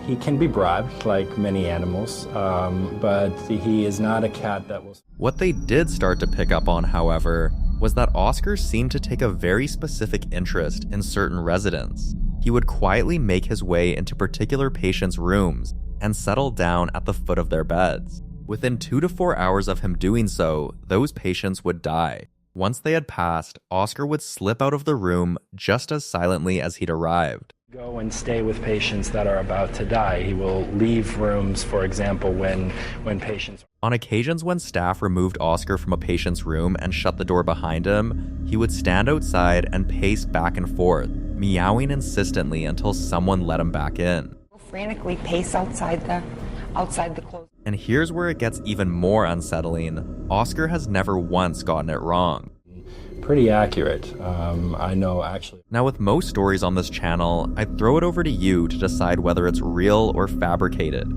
he can be bribed like many animals, but he is not a cat that will... What they did start to pick up on, however, was that Oscar seemed to take a very specific interest in certain residents. He would quietly make his way into particular patients' rooms and settle down at the foot of their beds. Within 2 to 4 hours of him doing so, those patients would die. Once they had passed, Oscar would slip out of the room just as silently as he'd arrived. Go and stay with patients that are about to die. He will leave rooms, for example, when patients... On occasions when staff removed Oscar from a patient's room and shut the door behind him, he would stand outside and pace back and forth, meowing insistently until someone let him back in. Frantically pace outside the closed... And here's where it gets even more unsettling. Oscar has never once gotten it wrong. Pretty accurate, I know actually. Now with most stories on this channel, I'd throw it over to you to decide whether it's real or fabricated.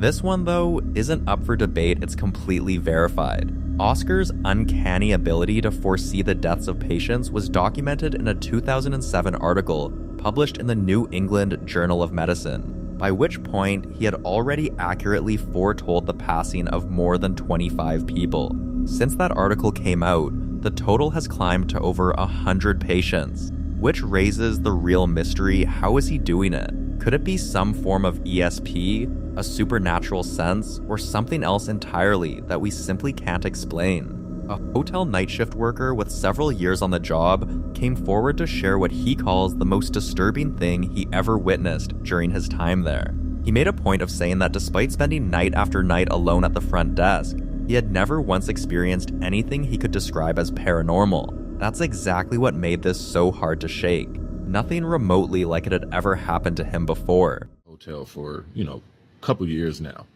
This one, though, isn't up for debate, it's completely verified. Oscar's uncanny ability to foresee the deaths of patients was documented in a 2007 article published in the New England Journal of Medicine, by which point he had already accurately foretold the passing of more than 25 people. Since that article came out, the total has climbed to over 100 patients, which raises the real mystery: how is he doing it? Could it be some form of ESP, a supernatural sense, or something else entirely that we simply can't explain? A hotel night shift worker with several years on the job came forward to share what he calls the most disturbing thing he ever witnessed during his time there. He made a point of saying that despite spending night after night alone at the front desk, he had never once experienced anything he could describe as paranormal. That's exactly what made this so hard to shake. Nothing remotely like it had ever happened to him before. Hotel for, a couple years now.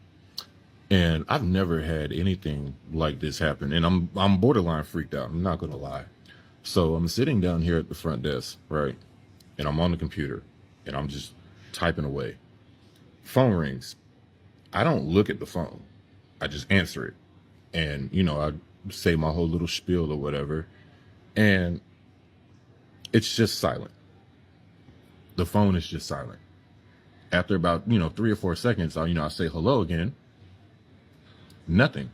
And I've never had anything like this happen. And I'm borderline freaked out. I'm not going to lie. So I'm sitting down here at the front desk, right? And I'm on the computer and I'm just typing away. Phone rings. I don't look at the phone. I just answer it. And, I say my whole little spiel or whatever. And it's just silent. The phone is just silent. After about, 3 or 4 seconds, I say hello again. Nothing.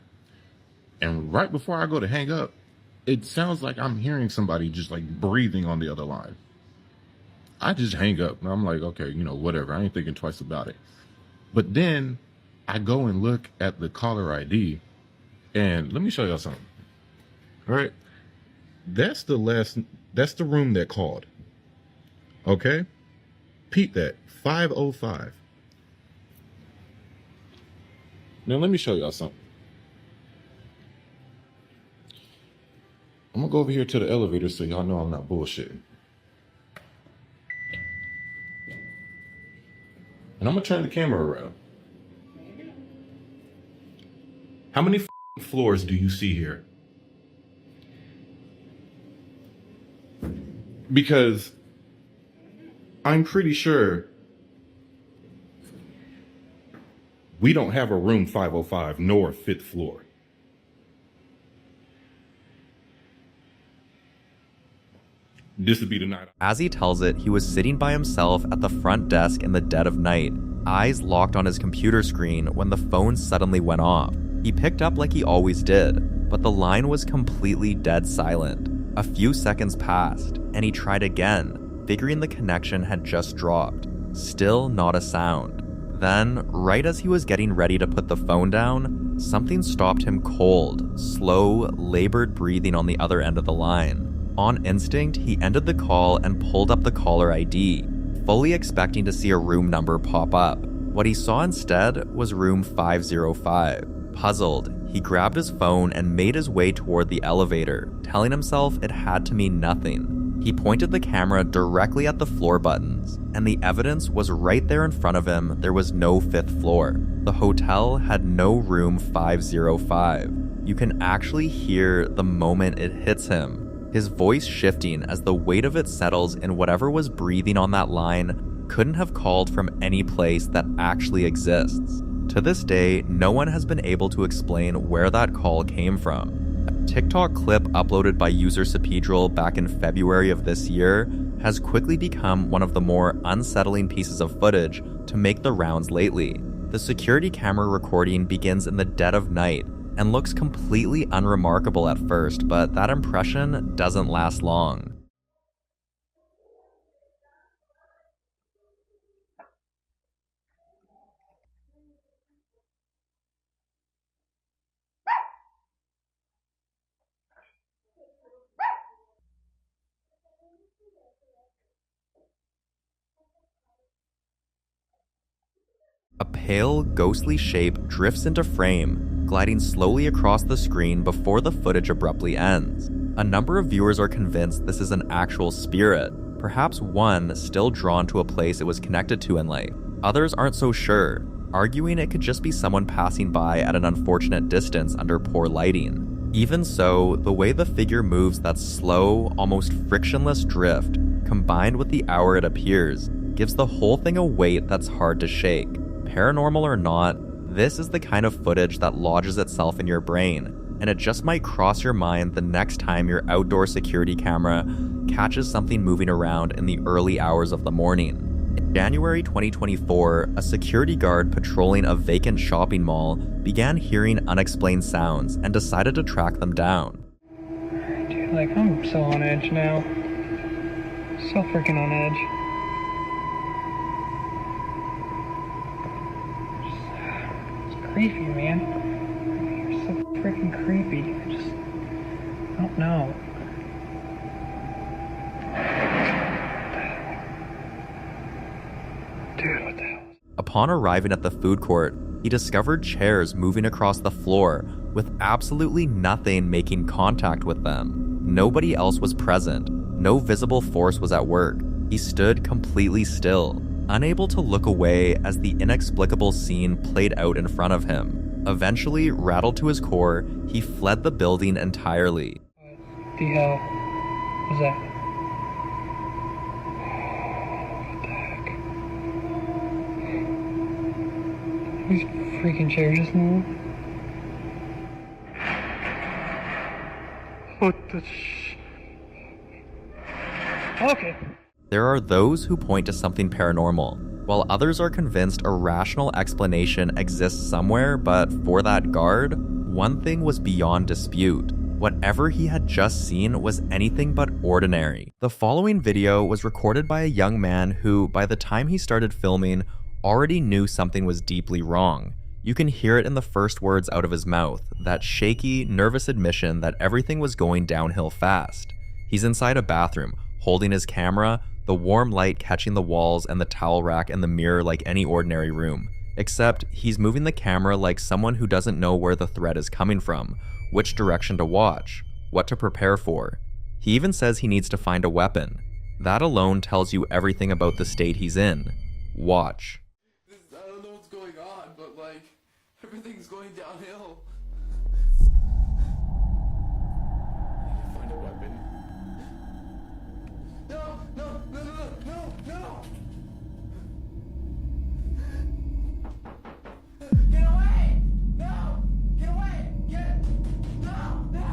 And right before I go to hang up, it sounds like I'm hearing somebody just like breathing on the other line. I just hang up and I'm like, okay, whatever. I ain't thinking twice about it. But then I go and look at the caller ID and let me show y'all something. All right. That's the room that called. Okay. Peep that. 505. Now let me show y'all something. I'm gonna go over here to the elevator so y'all know I'm not bullshitting. And I'm gonna turn the camera around. How many floors do you see here? Because I'm pretty sure we don't have a room 505 nor 5th floor. This would be the night. As he tells it, he was sitting by himself at the front desk in the dead of night, eyes locked on his computer screen when the phone suddenly went off. He picked up like he always did, but the line was completely dead silent. A few seconds passed, and he tried again, figuring the connection had just dropped. Still not a sound. Then, right as he was getting ready to put the phone down, something stopped him cold, slow, labored breathing on the other end of the line. On instinct, he ended the call and pulled up the caller ID, fully expecting to see a room number pop up. What he saw instead was room 505. Puzzled, he grabbed his phone and made his way toward the elevator, telling himself it had to mean nothing. He pointed the camera directly at the floor buttons, and the evidence was right there in front of him. There was no 5th floor. The hotel had no room 505. You can actually hear the moment it hits him, his voice shifting as the weight of it settles in whatever was breathing on that line couldn't have called from any place that actually exists. To this day, no one has been able to explain where that call came from. A TikTok clip uploaded by user Sepedral back in February of this year has quickly become one of the more unsettling pieces of footage to make the rounds lately. The security camera recording begins in the dead of night and looks completely unremarkable at first, but that impression doesn't last long. A pale, ghostly shape drifts into frame, gliding slowly across the screen before the footage abruptly ends. A number of viewers are convinced this is an actual spirit, perhaps one still drawn to a place it was connected to in life. Others aren't so sure, arguing it could just be someone passing by at an unfortunate distance under poor lighting. Even so, the way the figure moves that slow, almost frictionless drift, combined with the hour it appears, gives the whole thing a weight that's hard to shake. Paranormal or not, this is the kind of footage that lodges itself in your brain, and it just might cross your mind the next time your outdoor security camera catches something moving around in the early hours of the morning. In January 2024, a security guard patrolling a vacant shopping mall began hearing unexplained sounds and decided to track them down. Dude, like, I'm so on edge now. So freaking on edge. Creepy, man. You're so freaking creepy. I don't know. Dude, what the hell? Upon arriving at the food court, he discovered chairs moving across the floor with absolutely nothing making contact with them. Nobody else was present. No visible force was at work. He stood completely still, unable to look away as the inexplicable scene played out in front of him. Eventually, rattled to his core, he fled the building entirely. The hell was that? What the heck? These freaking chairs just moved. What the Okay. There are those who point to something paranormal, while others are convinced a rational explanation exists somewhere, but for that guard, one thing was beyond dispute. Whatever he had just seen was anything but ordinary. The following video was recorded by a young man who, by the time he started filming, already knew something was deeply wrong. You can hear it in the first words out of his mouth, that shaky, nervous admission that everything was going downhill fast. He's inside a bathroom, holding his camera, the warm light catching the walls and the towel rack and the mirror like any ordinary room. Except, he's moving the camera like someone who doesn't know where the threat is coming from, which direction to watch, what to prepare for. He even says he needs to find a weapon. That alone tells you everything about the state he's in. Watch. Everything's going downhill. I need to find a weapon. No, no, no, no, no, no! Get away! No! Get away! Get! No! No!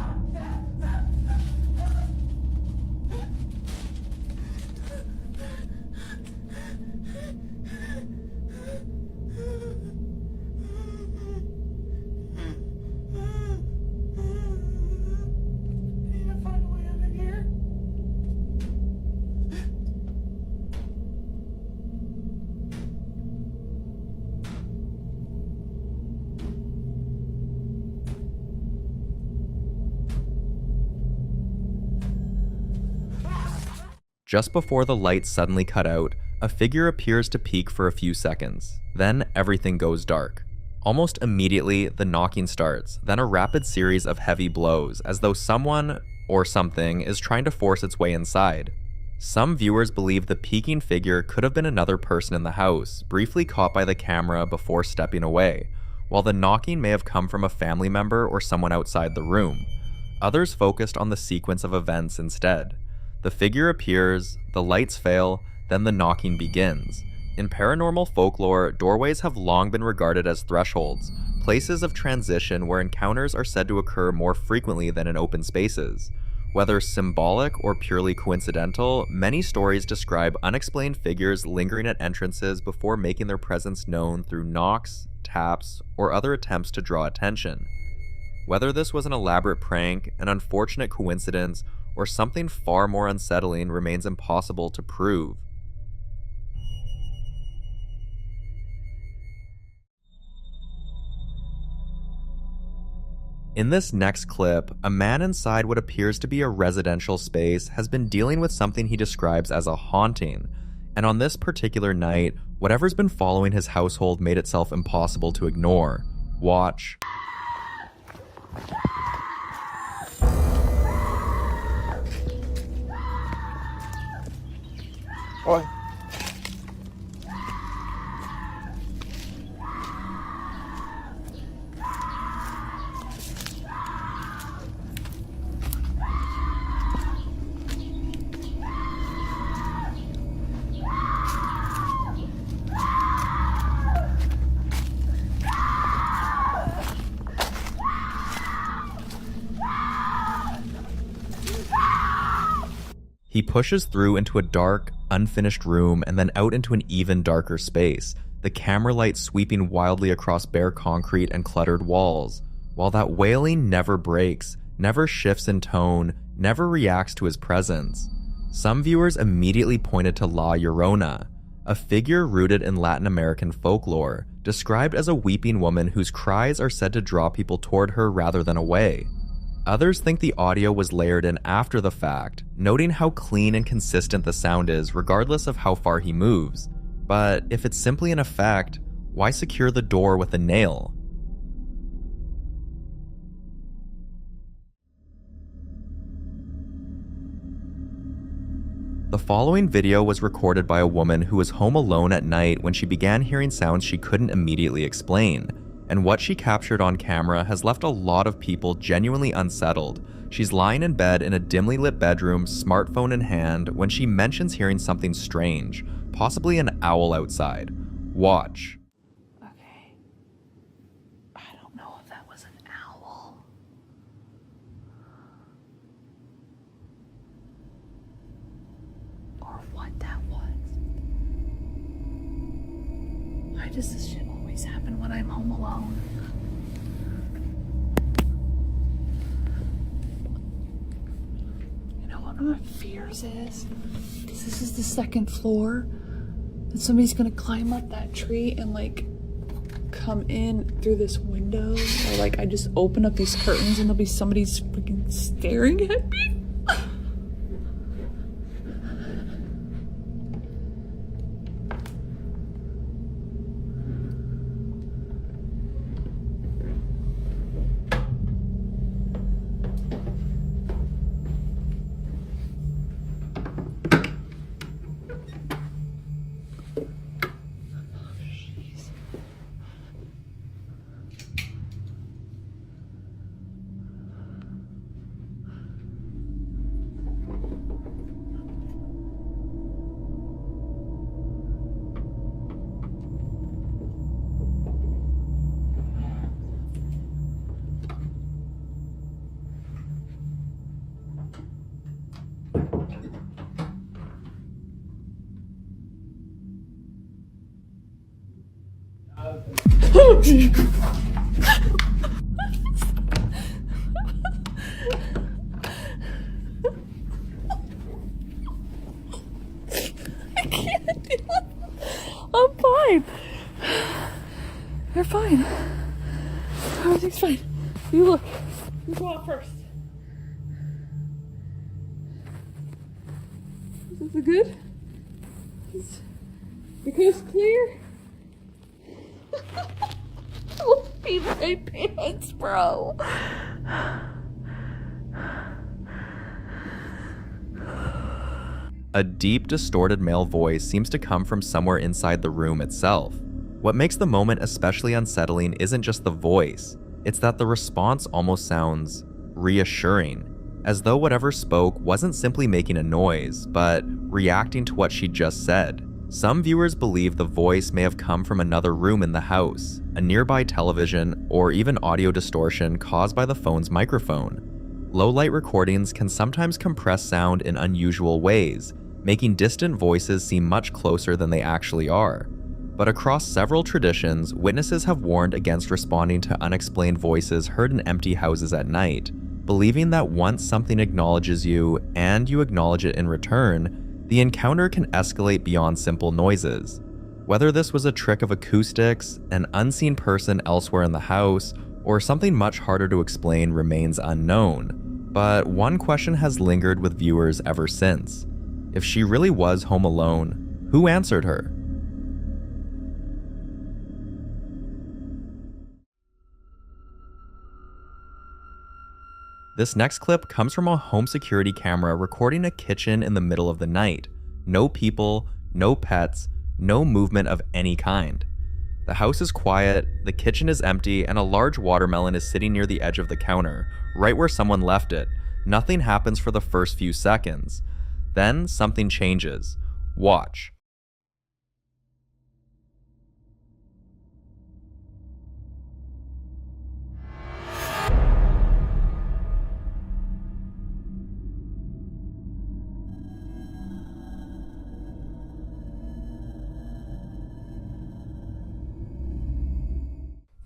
Just before the lights suddenly cut out, a figure appears to peek for a few seconds. Then everything goes dark. Almost immediately, the knocking starts, then a rapid series of heavy blows, as though someone, or something, is trying to force its way inside. Some viewers believe the peeking figure could have been another person in the house, briefly caught by the camera before stepping away, while the knocking may have come from a family member or someone outside the room. Others focused on the sequence of events instead. The figure appears, the lights fail, then the knocking begins. In paranormal folklore, doorways have long been regarded as thresholds, places of transition where encounters are said to occur more frequently than in open spaces. Whether symbolic or purely coincidental, many stories describe unexplained figures lingering at entrances before making their presence known through knocks, taps, or other attempts to draw attention. Whether this was an elaborate prank, an unfortunate coincidence, or something far more unsettling remains impossible to prove. In this next clip, a man inside what appears to be a residential space has been dealing with something he describes as a haunting, and on this particular night, whatever's been following his household made itself impossible to ignore. Watch. Oi. He pushes through into a dark, unfinished room and then out into an even darker space, the camera light sweeping wildly across bare concrete and cluttered walls, while that wailing never breaks, never shifts in tone, never reacts to his presence. Some viewers immediately pointed to La Llorona, a figure rooted in Latin American folklore, described as a weeping woman whose cries are said to draw people toward her rather than away. Others think the audio was layered in after the fact, noting how clean and consistent the sound is regardless of how far he moves. But if it's simply an effect, why secure the door with a nail? The following video was recorded by a woman who was home alone at night when she began hearing sounds she couldn't immediately explain. And what she captured on camera has left a lot of people genuinely unsettled. She's lying in bed in a dimly lit bedroom, smartphone in hand, when she mentions hearing something strange, possibly an owl outside. Watch. Okay. I don't know if that was an owl. Or what that was. Why does this shit always happen when I'm home alone? You know what one of my fears is? Because this is the second floor, and somebody's gonna climb up that tree and like come in through this window, or like I just open up these curtains and there'll be somebody's freaking staring at me. I can't deal with it. I'm fine. You're fine. Everything's fine. You look. You go out first. Is this good? Is the coast clear? Don't pee my pants, bro. A deep, distorted male voice seems to come from somewhere inside the room itself. What makes the moment especially unsettling isn't just the voice, it's that the response almost sounds reassuring, as though whatever spoke wasn't simply making a noise, but reacting to what she just said. Some viewers believe the voice may have come from another room in the house, a nearby television, or even audio distortion caused by the phone's microphone. Low-light recordings can sometimes compress sound in unusual ways, making distant voices seem much closer than they actually are. But across several traditions, witnesses have warned against responding to unexplained voices heard in empty houses at night, believing that once something acknowledges you, and you acknowledge it in return, the encounter can escalate beyond simple noises. Whether this was a trick of acoustics, an unseen person elsewhere in the house, or something much harder to explain remains unknown. But one question has lingered with viewers ever since. If she really was home alone, who answered her? This next clip comes from a home security camera recording a kitchen in the middle of the night. No people, no pets, no movement of any kind. The house is quiet, the kitchen is empty, and a large watermelon is sitting near the edge of the counter, right where someone left it. Nothing happens for the first few seconds. Then something changes. Watch.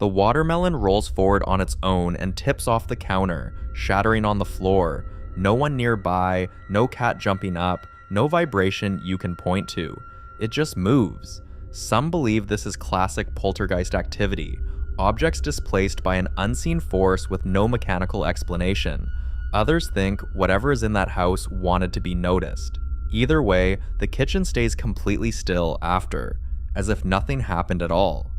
The watermelon rolls forward on its own and tips off the counter, shattering on the floor. No one nearby, no cat jumping up, no vibration you can point to. It just moves. Some believe this is classic poltergeist activity, objects displaced by an unseen force with no mechanical explanation. Others think whatever is in that house wanted to be noticed. Either way, the kitchen stays completely still after, as if nothing happened at all.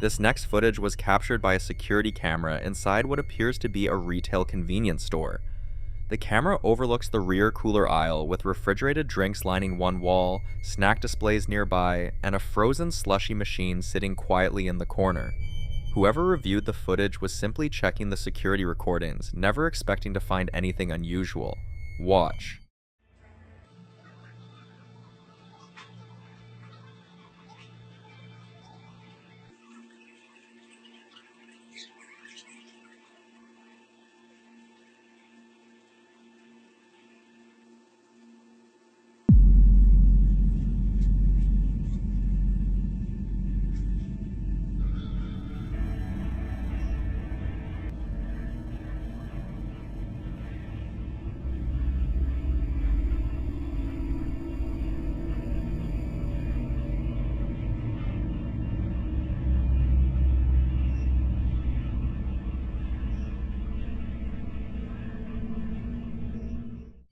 This next footage was captured by a security camera inside what appears to be a retail convenience store. The camera overlooks the rear cooler aisle with refrigerated drinks lining one wall, snack displays nearby, and a frozen slushy machine sitting quietly in the corner. Whoever reviewed the footage was simply checking the security recordings, never expecting to find anything unusual. Watch.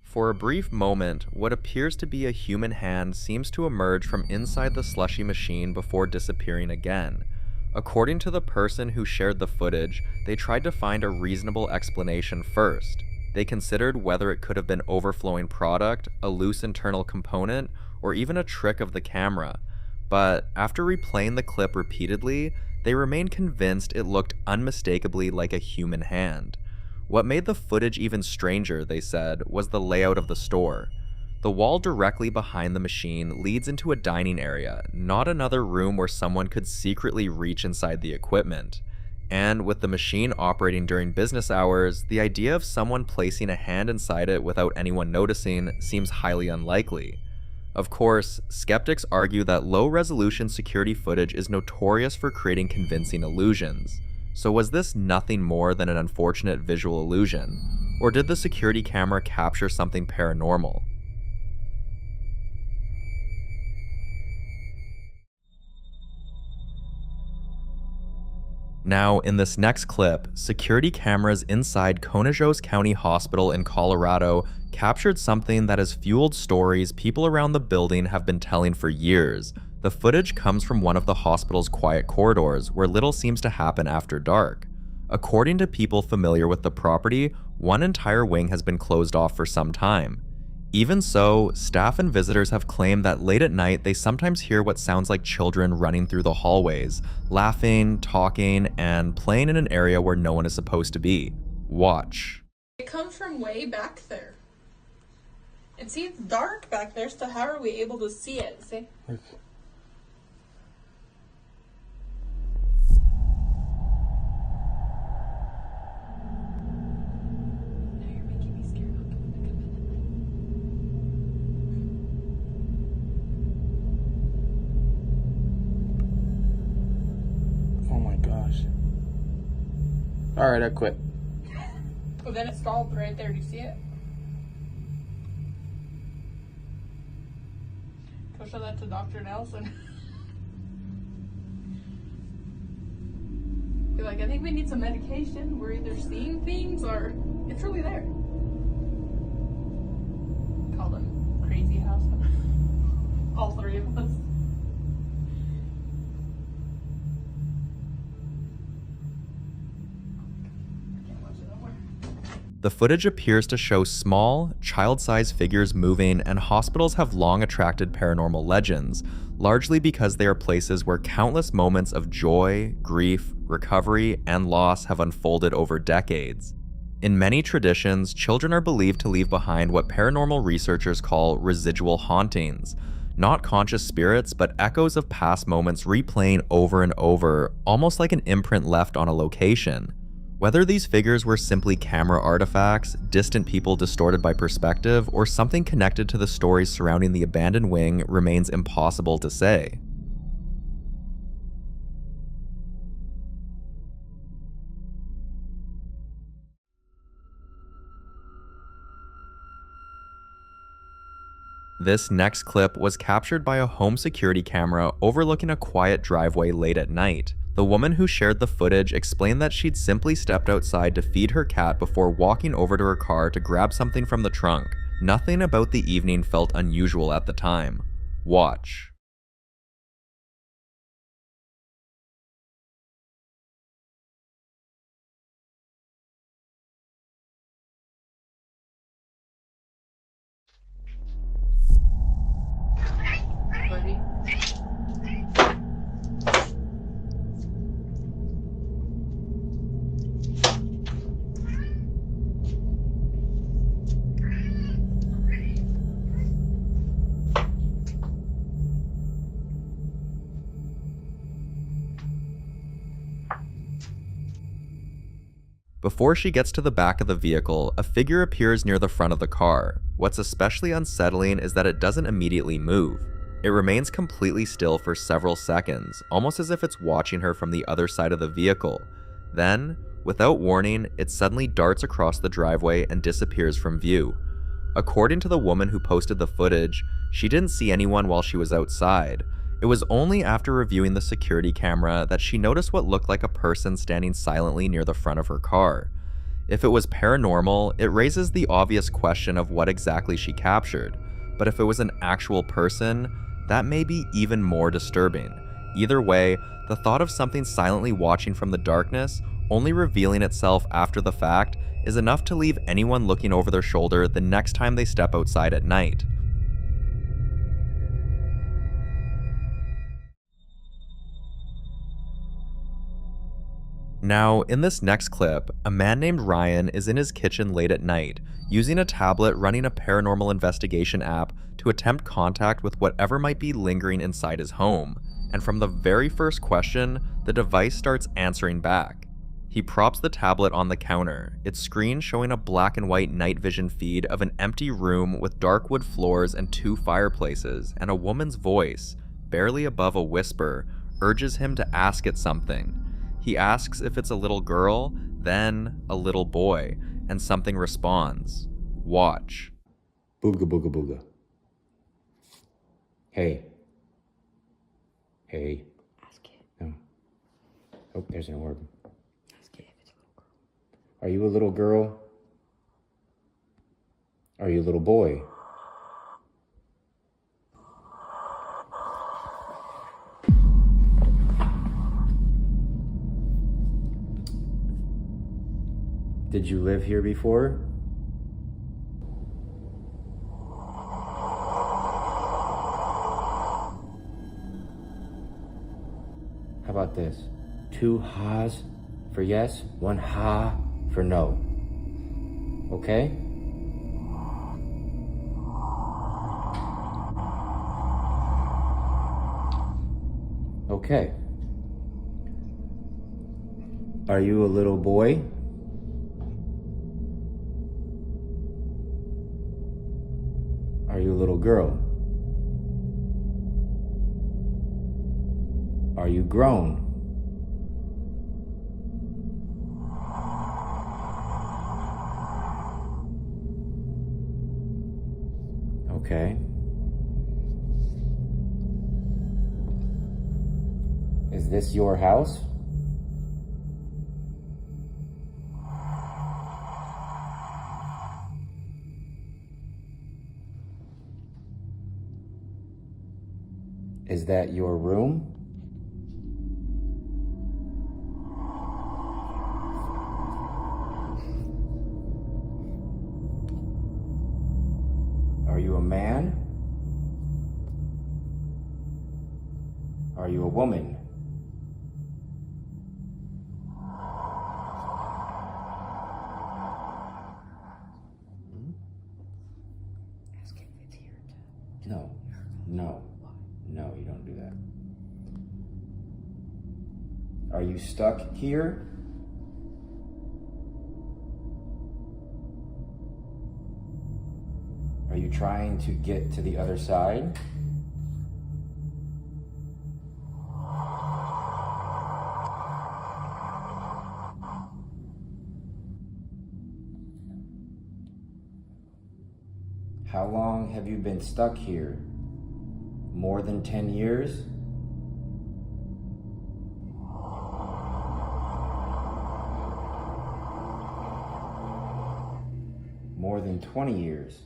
For a brief moment, what appears to be a human hand seems to emerge from inside the slushy machine before disappearing again. According to the person who shared the footage, they tried to find a reasonable explanation first. They considered whether it could have been overflowing product, a loose internal component, or even a trick of the camera. But after replaying the clip repeatedly, they remained convinced it looked unmistakably like a human hand. What made the footage even stranger, they said, was the layout of the store. The wall directly behind the machine leads into a dining area, not another room where someone could secretly reach inside the equipment. And with the machine operating during business hours, the idea of someone placing a hand inside it without anyone noticing seems highly unlikely. Of course, skeptics argue that low-resolution security footage is notorious for creating convincing illusions. So was this nothing more than an unfortunate visual illusion? Or did the security camera capture something paranormal? Now, in this next clip, security cameras inside Conejos County Hospital in Colorado captured something that has fueled stories people around the building have been telling for years. The footage comes from one of the hospital's quiet corridors, where little seems to happen after dark. According to people familiar with the property, one entire wing has been closed off for some time. Even so, staff and visitors have claimed that late at night they sometimes hear what sounds like children running through the hallways, laughing, talking, and playing in an area where no one is supposed to be. Watch. It comes from way back there. And see, it's dark back there, so how are we able to see it? See? Alright, I quit. Well, then it stalled right there. Do you see it? Go show that to Dr. Nelson. Be like, I think we need some medication. We're either seeing things or it's really there. Call them crazy house. All three of us. The footage appears to show small, child-sized figures moving, and hospitals have long attracted paranormal legends, largely because they are places where countless moments of joy, grief, recovery, and loss have unfolded over decades. In many traditions, children are believed to leave behind what paranormal researchers call residual hauntings, not conscious spirits, but echoes of past moments replaying over and over, almost like an imprint left on a location. Whether these figures were simply camera artifacts, distant people distorted by perspective, or something connected to the stories surrounding the abandoned wing remains impossible to say. This next clip was captured by a home security camera overlooking a quiet driveway late at night. The woman who shared the footage explained that she'd simply stepped outside to feed her cat before walking over to her car to grab something from the trunk. Nothing about the evening felt unusual at the time. Watch. Before she gets to the back of the vehicle, a figure appears near the front of the car. What's especially unsettling is that it doesn't immediately move. It remains completely still for several seconds, almost as if it's watching her from the other side of the vehicle. Then, without warning, it suddenly darts across the driveway and disappears from view. According to the woman who posted the footage, she didn't see anyone while she was outside. It was only after reviewing the security camera that she noticed what looked like a person standing silently near the front of her car. If it was paranormal, it raises the obvious question of what exactly she captured, but if it was an actual person, that may be even more disturbing. Either way, the thought of something silently watching from the darkness, only revealing itself after the fact, is enough to leave anyone looking over their shoulder the next time they step outside at night. Now, in this next clip, a man named Ryan is in his kitchen late at night, using a tablet running a paranormal investigation app to attempt contact with whatever might be lingering inside his home. And from the very first question, the device starts answering back. He props the tablet on the counter, its screen showing a black and white night vision feed of an empty room with dark wood floors and 2 fireplaces, and a woman's voice, barely above a whisper, urges him to ask it something. He asks if it's a little girl, then a little boy, and something responds. Watch. Booga booga booga. Hey. Hey. Ask it. No. Oh, there's an orb. Ask it if it's a little girl. Are you a little girl? Are you a little boy? Did you live here before? How about this? 2 ha's for yes, 1 ha for no. Okay? Okay. Are you a little boy? Are you a little girl? Are you grown? Okay. Is this your house? Is that your room? Are you a man? Are you a woman? Ask it if it's here to... No, no, no, you don't do that. Are you stuck here? Are you trying to get to the other side? How long have you been stuck here? More than 10 years? More than 20 years?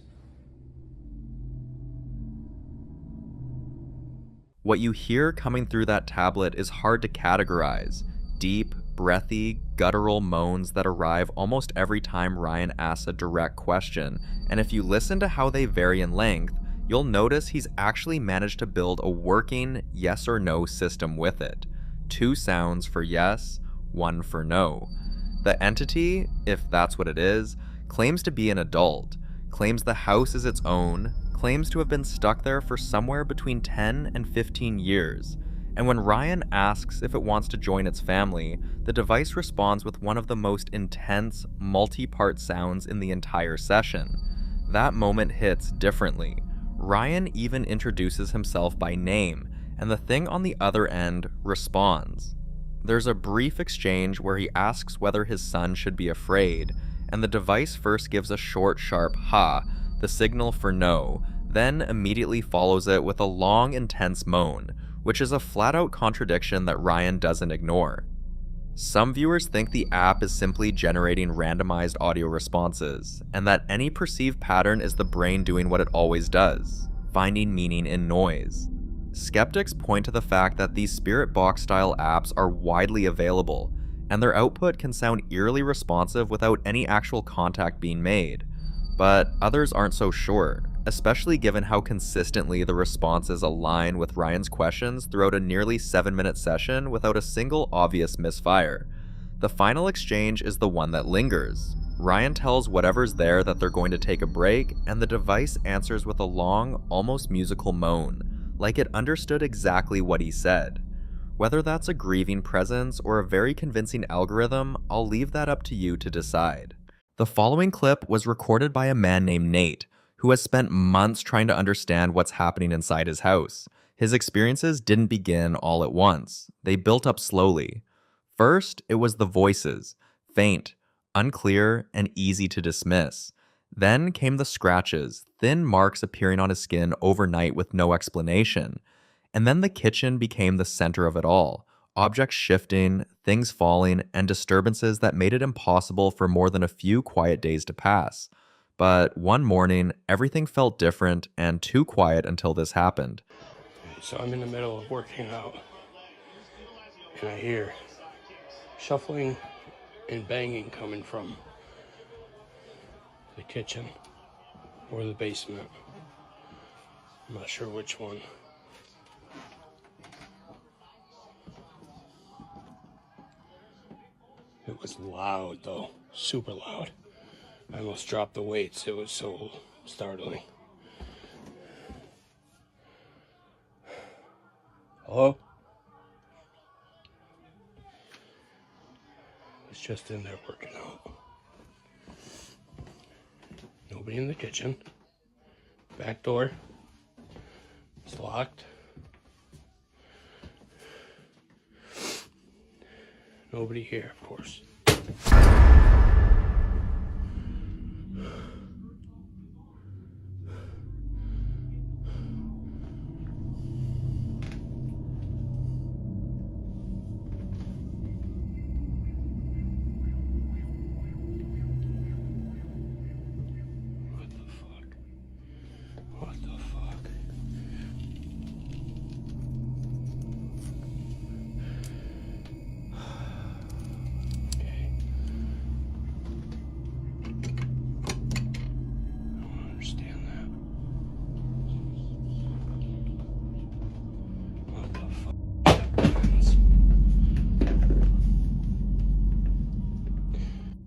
What you hear coming through that tablet is hard to categorize. Deep, breathy, guttural moans that arrive almost every time Ryan asks a direct question, and if you listen to how they vary in length, you'll notice he's actually managed to build a working yes or no system with it. 2 sounds for yes, 1 for no. The entity, if that's what it is, claims to be an adult, claims the house is its own, claims to have been stuck there for somewhere between 10 and 15 years. And when Ryan asks if it wants to join its family, the device responds with one of the most intense, multi-part sounds in the entire session. That moment hits differently. Ryan even introduces himself by name, and the thing on the other end responds. There's a brief exchange where he asks whether his son should be afraid, and the device first gives a short, sharp ha, the signal for no, then immediately follows it with a long, intense moan, which is a flat-out contradiction that Ryan doesn't ignore. Some viewers think the app is simply generating randomized audio responses, and that any perceived pattern is the brain doing what it always does, finding meaning in noise. Skeptics point to the fact that these spirit box-style apps are widely available, and their output can sound eerily responsive without any actual contact being made. But others aren't so sure, especially given how consistently the responses align with Ryan's questions throughout a nearly 7-minute session without a single obvious misfire. The final exchange is the one that lingers. Ryan tells whatever's there that they're going to take a break, and the device answers with a long, almost musical moan, like it understood exactly what he said. Whether that's a grieving presence or a very convincing algorithm, I'll leave that up to you to decide. The following clip was recorded by a man named Nate, who has spent months trying to understand what's happening inside his house. His experiences didn't begin all at once. They built up slowly. First, it was the voices, faint, unclear, and easy to dismiss. Then came the scratches, thin marks appearing on his skin overnight with no explanation. And then the kitchen became the center of it all. Objects shifting, things falling, and disturbances that made it impossible for more than a few quiet days to pass. But one morning, everything felt different and too quiet until this happened. So I'm in the middle of working out, and I hear shuffling and banging coming from the kitchen or the basement. I'm not sure which one. It was loud though, super loud. I almost dropped the weights, it was so startling. Hello? I was just in there working out. Nobody in the kitchen. Back door is locked. Nobody here, of course.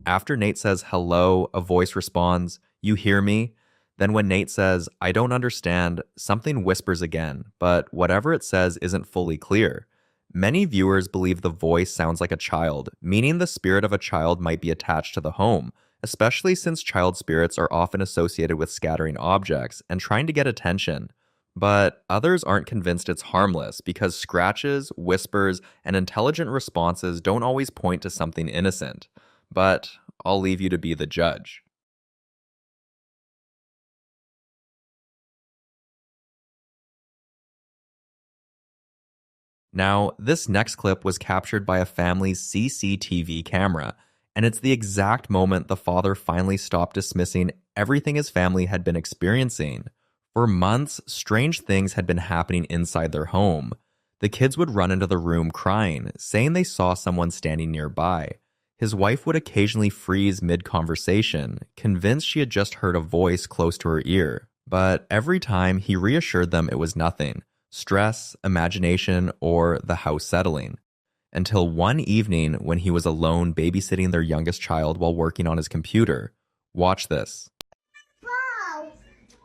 After Nate says hello, a voice responds, "You hear me?" Then when Nate says, "I don't understand," something whispers again, but whatever it says isn't fully clear. Many viewers believe the voice sounds like a child, meaning the spirit of a child might be attached to the home, especially since child spirits are often associated with scattering objects and trying to get attention. But others aren't convinced it's harmless because scratches, whispers, and intelligent responses don't always point to something innocent. But I'll leave you to be the judge. Now, this next clip was captured by a family's CCTV camera, and it's the exact moment the father finally stopped dismissing everything his family had been experiencing. For months, strange things had been happening inside their home. The kids would run into the room crying, saying they saw someone standing nearby. His wife would occasionally freeze mid-conversation, convinced she had just heard a voice close to her ear. But every time he reassured them it was nothing, stress, imagination, or the house settling. Until one evening when he was alone babysitting their youngest child while working on his computer. Watch this. Ball.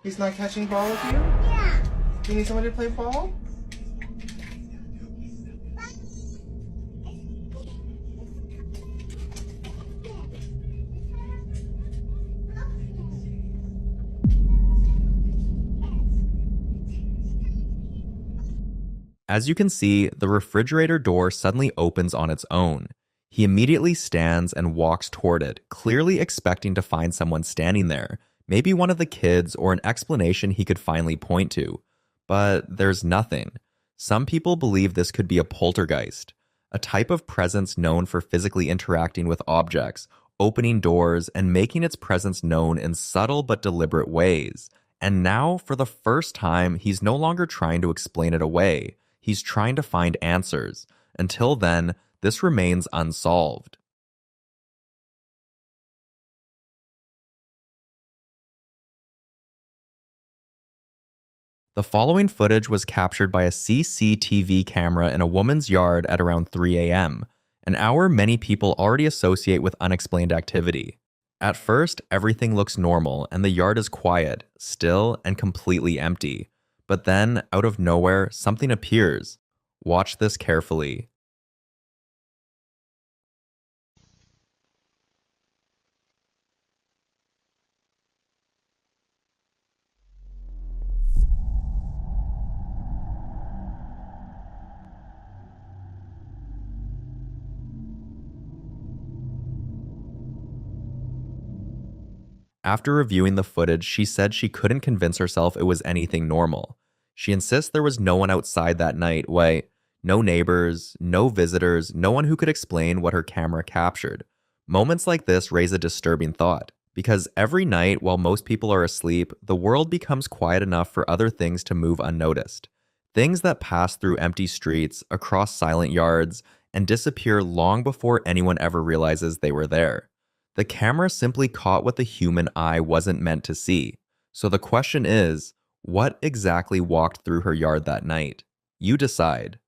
He's not catching ball with you? Yeah. You need somebody to play ball? As you can see, the refrigerator door suddenly opens on its own. He immediately stands and walks toward it, clearly expecting to find someone standing there, maybe one of the kids or an explanation he could finally point to. But there's nothing. Some people believe this could be a poltergeist, a type of presence known for physically interacting with objects, opening doors, and making its presence known in subtle but deliberate ways. And now, for the first time, he's no longer trying to explain it away. He's trying to find answers. Until then, this remains unsolved. The following footage was captured by a CCTV camera in a woman's yard at around 3 a.m., an hour many people already associate with unexplained activity. At first, everything looks normal and the yard is quiet, still, and completely empty. But then, out of nowhere, something appears. Watch this carefully. After reviewing the footage, she said she couldn't convince herself it was anything normal. She insists there was no one outside that night. Wait, no neighbors, no visitors, no one who could explain what her camera captured. Moments like this raise a disturbing thought, because every night while most people are asleep, the world becomes quiet enough for other things to move unnoticed. Things that pass through empty streets, across silent yards, and disappear long before anyone ever realizes they were there. The camera simply caught what the human eye wasn't meant to see. So the question is, what exactly walked through her yard that night? You decide.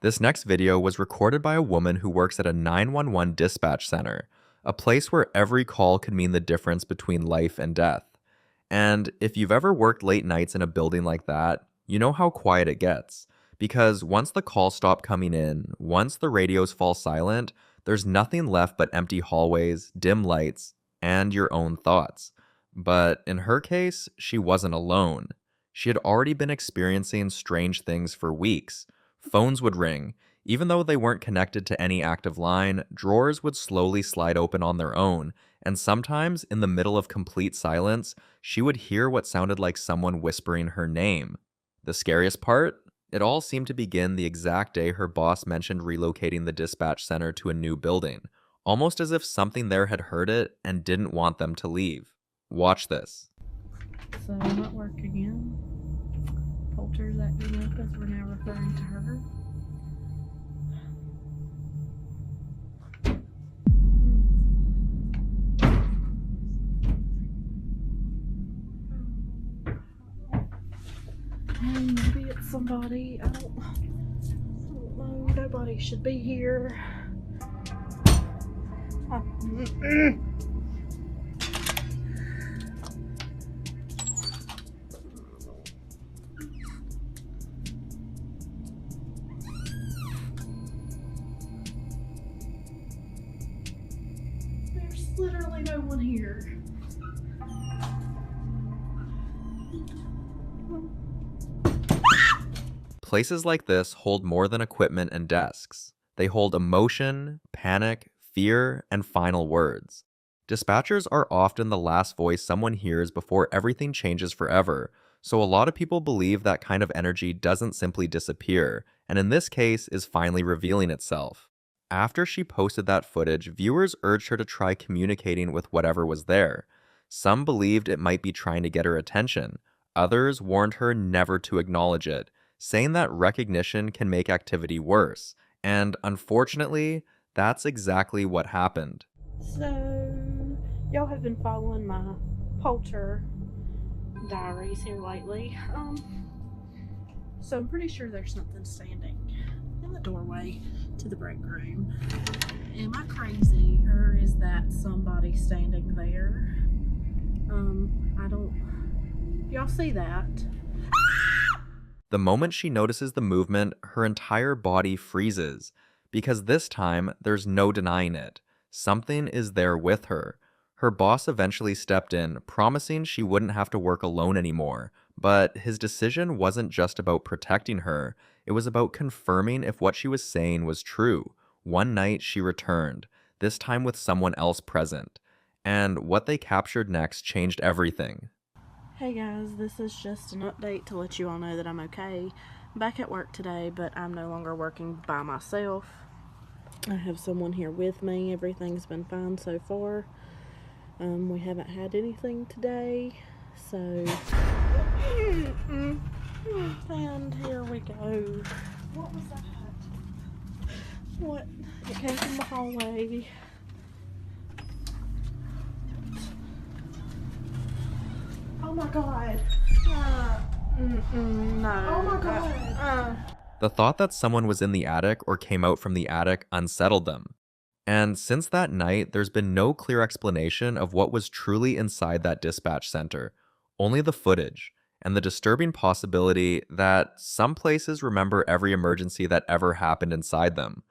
This next video was recorded by a woman who works at a 911 dispatch center, a place where every call could mean the difference between life and death. And if you've ever worked late nights in a building like that, you know how quiet it gets. Because once the calls stop coming in, once the radios fall silent, there's nothing left but empty hallways, dim lights, and your own thoughts. But in her case, she wasn't alone. She had already been experiencing strange things for weeks. Phones would ring. Even though they weren't connected to any active line, drawers would slowly slide open on their own, and sometimes, in the middle of complete silence, she would hear what sounded like someone whispering her name. The scariest part? It all seemed to begin the exact day her boss mentioned relocating the dispatch center to a new building, almost as if something there had heard it and didn't want them to leave. Watch this. So I'm at work again. Poulter's acting up as we're now referring to her. Maybe it's somebody. I don't know. Nobody should be here. There's literally no one here. Places like this hold more than equipment and desks. They hold emotion, panic, fear, and final words. Dispatchers are often the last voice someone hears before everything changes forever, so a lot of people believe that kind of energy doesn't simply disappear, and in this case is finally revealing itself. After she posted that footage, viewers urged her to try communicating with whatever was there. Some believed it might be trying to get her attention. Others warned her never to acknowledge it, saying that recognition can make activity worse. And unfortunately, that's exactly what happened. So, y'all have been following my Poulter diaries here lately. So I'm pretty sure there's something standing in the doorway to the break room. Am I crazy, or is that somebody standing there? I don't... Y'all see that? The moment she notices the movement, her entire body freezes, because this time, there's no denying it. Something is there with her. Her boss eventually stepped in, promising she wouldn't have to work alone anymore, but his decision wasn't just about protecting her, it was about confirming if what she was saying was true. One night she returned, this time with someone else present, and what they captured next changed everything. Hey guys, this is just an update to let you all know that I'm okay. I'm back at work today, but I'm no longer working by myself. I have someone here with me. Everything's been fine so far. We haven't had anything today, so... And here we go. What was that? What? It came from the hallway. Oh my god. No. Oh my god. The thought that someone was in the attic or came out from the attic unsettled them. And since that night, there's been no clear explanation of what was truly inside that dispatch center, only the footage, and the disturbing possibility that some places remember every emergency that ever happened inside them.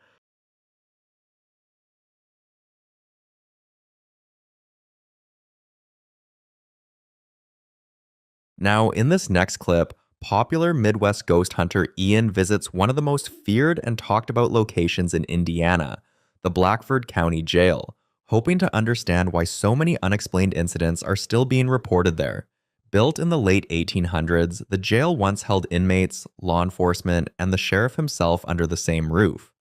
Now, in this next clip, popular Midwest ghost hunter Ian visits one of the most feared and talked about locations in Indiana, the Blackford County Jail, hoping to understand why so many unexplained incidents are still being reported there. Built in the late 1800s, the jail once held inmates, law enforcement, and the sheriff himself under the same roof.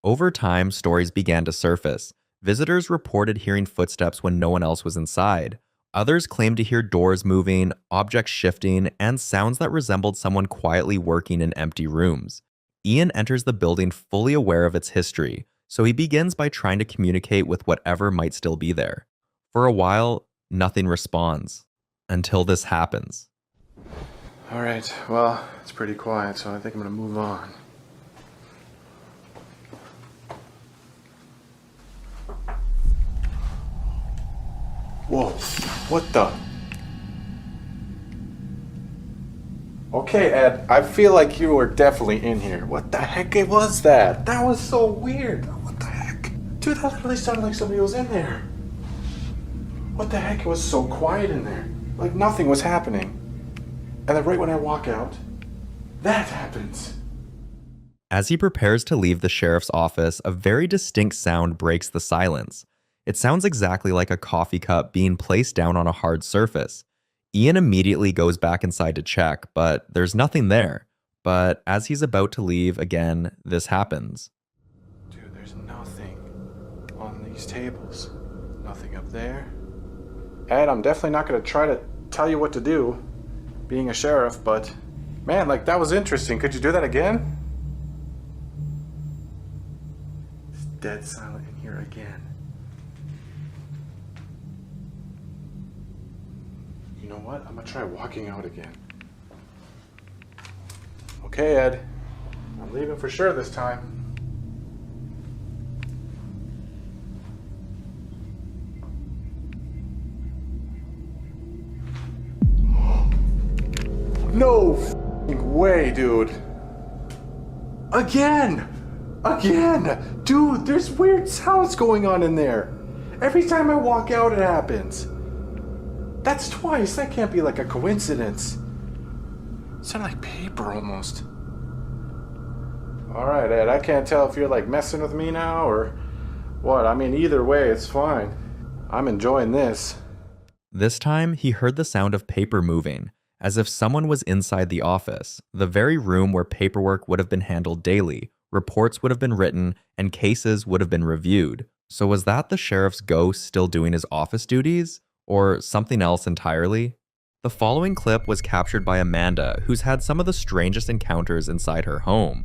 Over time, stories began to surface. Visitors reported hearing footsteps when no one else was inside. Others claimed to hear doors moving, objects shifting, and sounds that resembled someone quietly working in empty rooms. Ian enters the building fully aware of its history, so he begins by trying to communicate with whatever might still be there. For a while, nothing responds, until this happens. Alright, well, it's pretty quiet, so I think I'm gonna move on. Whoa, what the? Okay, Ed, I feel like you were definitely in here. What the heck was that? That was so weird. What the heck? Dude, that literally sounded like somebody was in there. What the heck? It was so quiet in there. Like nothing was happening. And then right when I walk out, that happens. As he prepares to leave the sheriff's office, a very distinct sound breaks the silence. It sounds exactly like a coffee cup being placed down on a hard surface. Ian immediately goes back inside to check, but there's nothing there. But as he's about to leave again, this happens. Dude, there's nothing on these tables. Nothing up there. Ed, I'm definitely not going to try to tell you what to do, being a sheriff, but man, like that was interesting. Could you do that again? It's dead silent in here again. You know what? I'm gonna try walking out again. Okay, Ed. I'm leaving for sure this time. No f***ing way, dude. Again! Again! Dude, there's weird sounds going on in there. Every time I walk out, it happens. That's twice. That can't be like a coincidence. It sounded like paper almost. Alright, Ed, I can't tell if you're like messing with me now or what. I mean, either way, it's fine. I'm enjoying this. This time, he heard the sound of paper moving, as if someone was inside the office, the very room where paperwork would have been handled daily, reports would have been written, and cases would have been reviewed. So was that the sheriff's ghost still doing his office duties? Or something else entirely? The following clip was captured by Amanda, who's had some of the strangest encounters inside her home.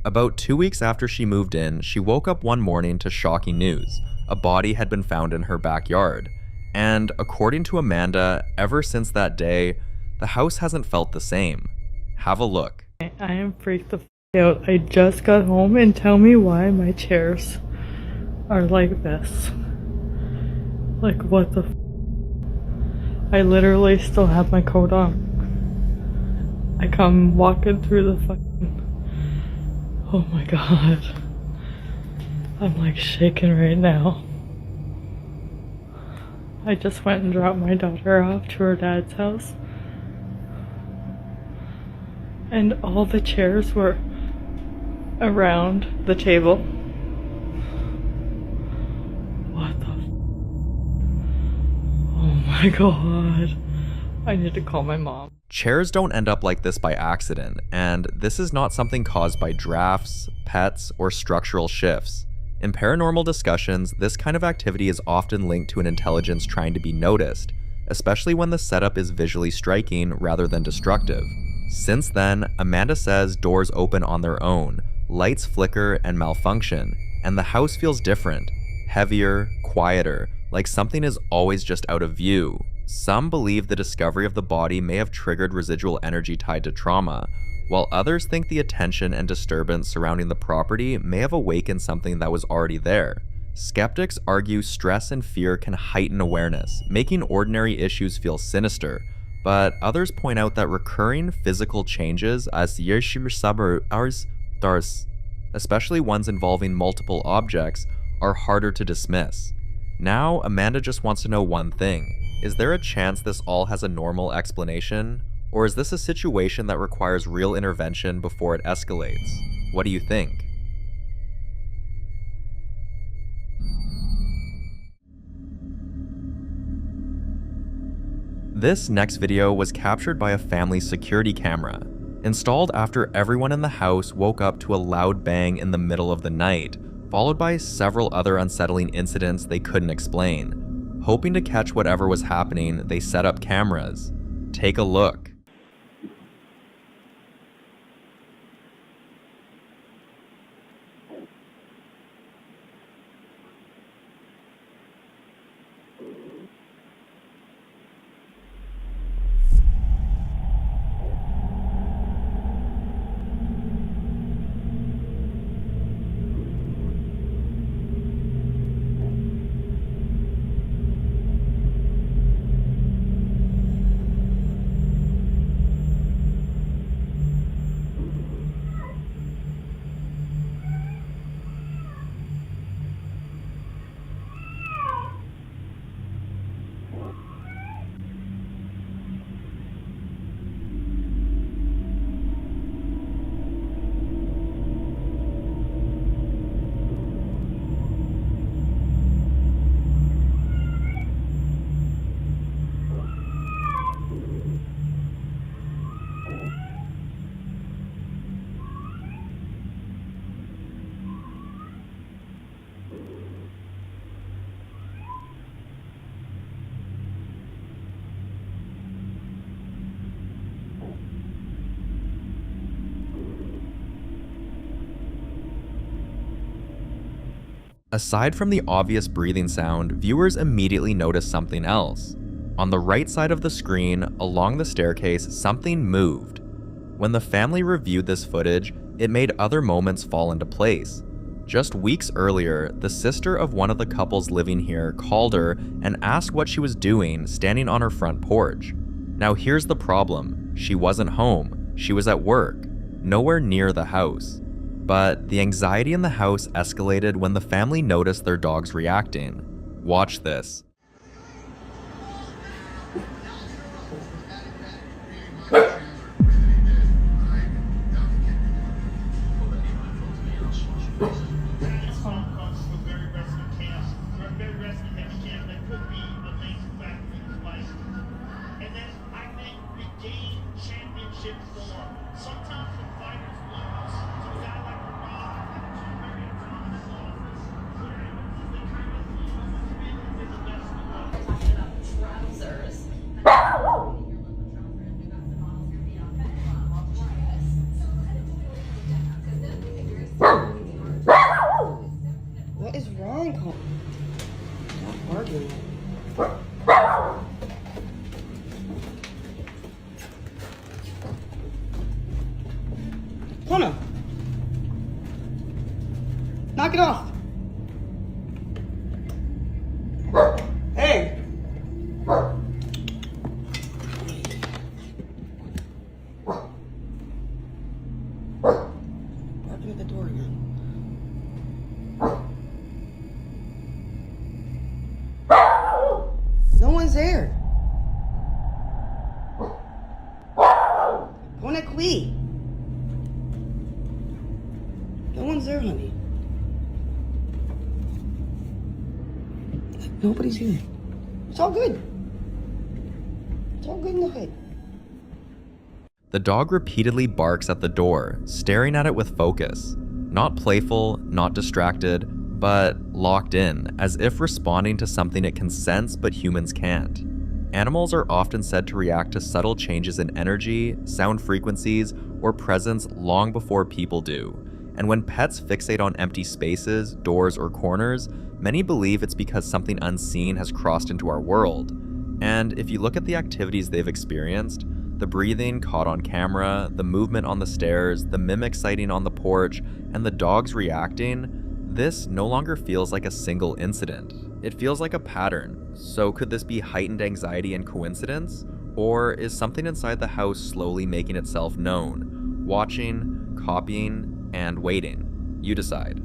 About 2 weeks after she moved in, she woke up one morning to shocking news. A body had been found in her backyard. And according to Amanda, ever since that day, the house hasn't felt the same. Have a look. I am freaked the f*** out. I just got home and tell me why my chairs are like this. Like what the f***? I literally still have my coat on. I come walking through the fucking... Oh my god. I'm like shaking right now. I just went and dropped my daughter off to her dad's house. And all the chairs were around the table. What the f***? Oh my god. I need to call my mom. Chairs don't end up like this by accident, and this is not something caused by drafts, pets, or structural shifts. In paranormal discussions, this kind of activity is often linked to an intelligence trying to be noticed, especially when the setup is visually striking rather than destructive. Since then, Amanda says doors open on their own, lights flicker and malfunction, and the house feels different, heavier, quieter, like something is always just out of view. Some believe the discovery of the body may have triggered residual energy tied to trauma, while others think the attention and disturbance surrounding the property may have awakened something that was already there. Skeptics argue stress and fear can heighten awareness, making ordinary issues feel sinister, but others point out that recurring physical changes, especially ones involving multiple objects, are harder to dismiss. Now, Amanda just wants to know one thing. Is there a chance this all has a normal explanation? Or is this a situation that requires real intervention before it escalates? What do you think? This next video was captured by a family's security camera, installed after everyone in the house woke up to a loud bang in the middle of the night, followed by several other unsettling incidents they couldn't explain. Hoping to catch whatever was happening, they set up cameras. Take a look. Aside from the obvious breathing sound, viewers immediately notice something else. On the right side of the screen, along the staircase, something moved. When the family reviewed this footage, it made other moments fall into place. Just weeks earlier, the sister of one of the couples living here called her and asked what she was doing standing on her front porch. Now here's the problem. She wasn't home. She was at work, nowhere near the house. But the anxiety in the house escalated when the family noticed their dogs reacting. Watch this. What is wrong, Cole? Stop arguing. Kona! Knock it off! Hey! Barking at the door again. No one's there. Kona qui. No one's there, honey. Nobody's here. It's all good. It's all good in the hood. The dog repeatedly barks at the door, staring at it with focus. Not playful, not distracted, but locked in, as if responding to something it can sense but humans can't. Animals are often said to react to subtle changes in energy, sound frequencies, or presence long before people do. And when pets fixate on empty spaces, doors, or corners, many believe it's because something unseen has crossed into our world. And if you look at the activities they've experienced, the breathing caught on camera, the movement on the stairs, the mimic sighting on the porch, and the dogs reacting, This no longer feels like a single incident. It feels like a pattern. So could this be heightened anxiety and coincidence? Or is something inside the house slowly making itself known? Watching, copying, and waiting. You decide.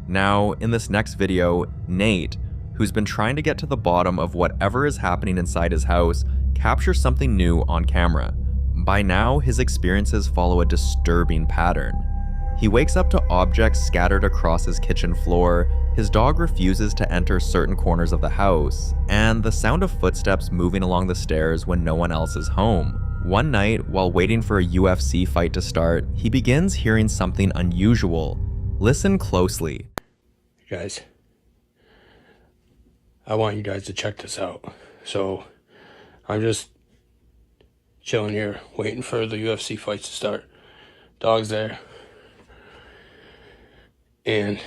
Now, in this next video, Nate, who's been trying to get to the bottom of whatever is happening inside his house, captures something new on camera. By now, his experiences follow a disturbing pattern. He wakes up to objects scattered across his kitchen floor, his dog refuses to enter certain corners of the house, and the sound of footsteps moving along the stairs when no one else is home. One night, while waiting for a UFC fight to start, he begins hearing something unusual. Listen closely. Guys, I want you guys to check this out. So, I'm just chilling here, waiting for the UFC fights to start. Dog's there. And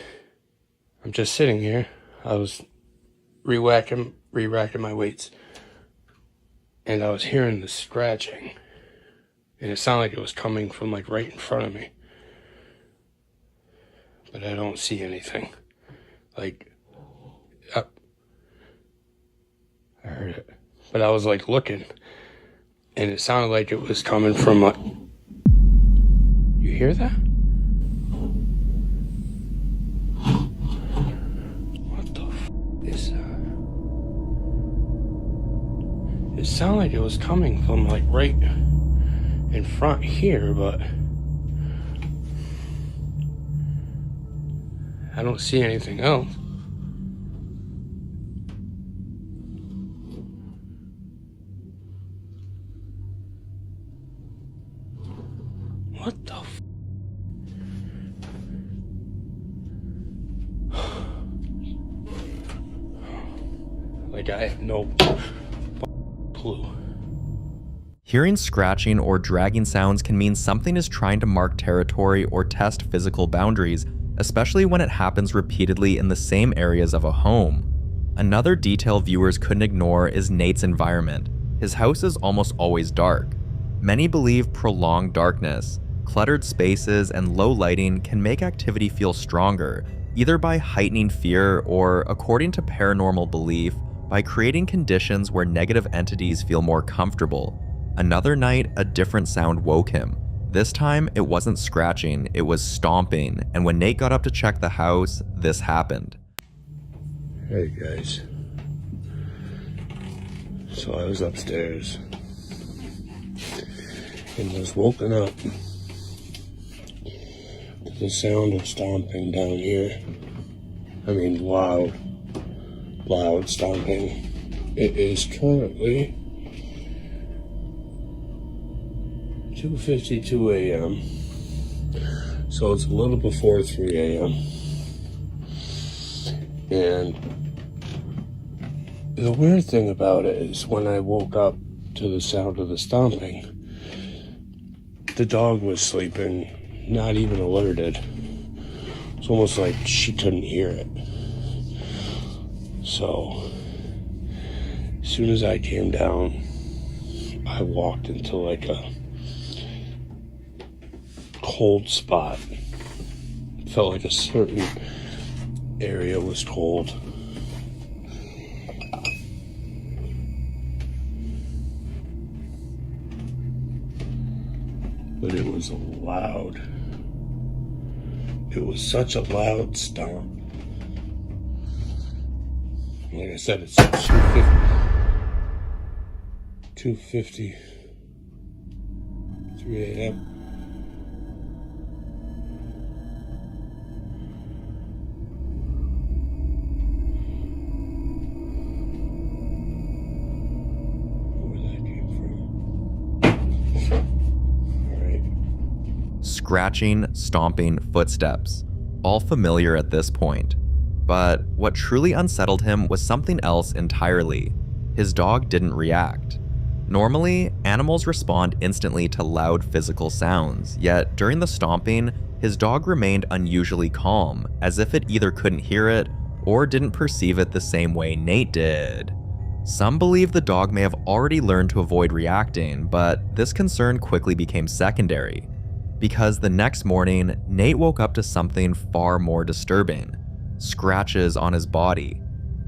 I'm just sitting here. I was re-racking my weights. And I was hearing the scratching. And it sounded like it was coming from like right in front of me. But I don't see anything. Like, I heard it. But I was like looking. And it sounded like it was coming from like... You hear that? What the f*** is that? It sounded like it was coming from like right in front here, but... I don't see anything else. What the f***? Like, I have no clue. Hearing scratching or dragging sounds can mean something is trying to mark territory or test physical boundaries, especially when it happens repeatedly in the same areas of a home. Another detail viewers couldn't ignore is Nate's environment. His house is almost always dark. Many believe prolonged darkness, cluttered spaces, and low lighting can make activity feel stronger, either by heightening fear or, according to paranormal belief, by creating conditions where negative entities feel more comfortable. Another night, a different sound woke him. This time, it wasn't scratching, it was stomping, and when Nate got up to check the house, this happened. Hey guys. So I was upstairs and was woken up to the sound of stomping down here. I mean, loud stomping. It is currently 2:52 a.m. So it's a little before 3 a.m. And the weird thing about it is when I woke up to the sound of the stomping, the dog was sleeping, not even alerted. It's almost like she couldn't hear it. So, as soon as I came down, I walked into like a cold spot. It felt like a certain area was cold. But it was loud. It was such a loud stomp. Like I said, it's 2:53 a.m. Scratching, stomping, footsteps, all familiar at this point. But what truly unsettled him was something else entirely. His dog didn't react. Normally, animals respond instantly to loud physical sounds, yet during the stomping, his dog remained unusually calm, as if it either couldn't hear it or didn't perceive it the same way Nate did. Some believe the dog may have already learned to avoid reacting, but this concern quickly became secondary, because the next morning, Nate woke up to something far more disturbing: scratches on his body.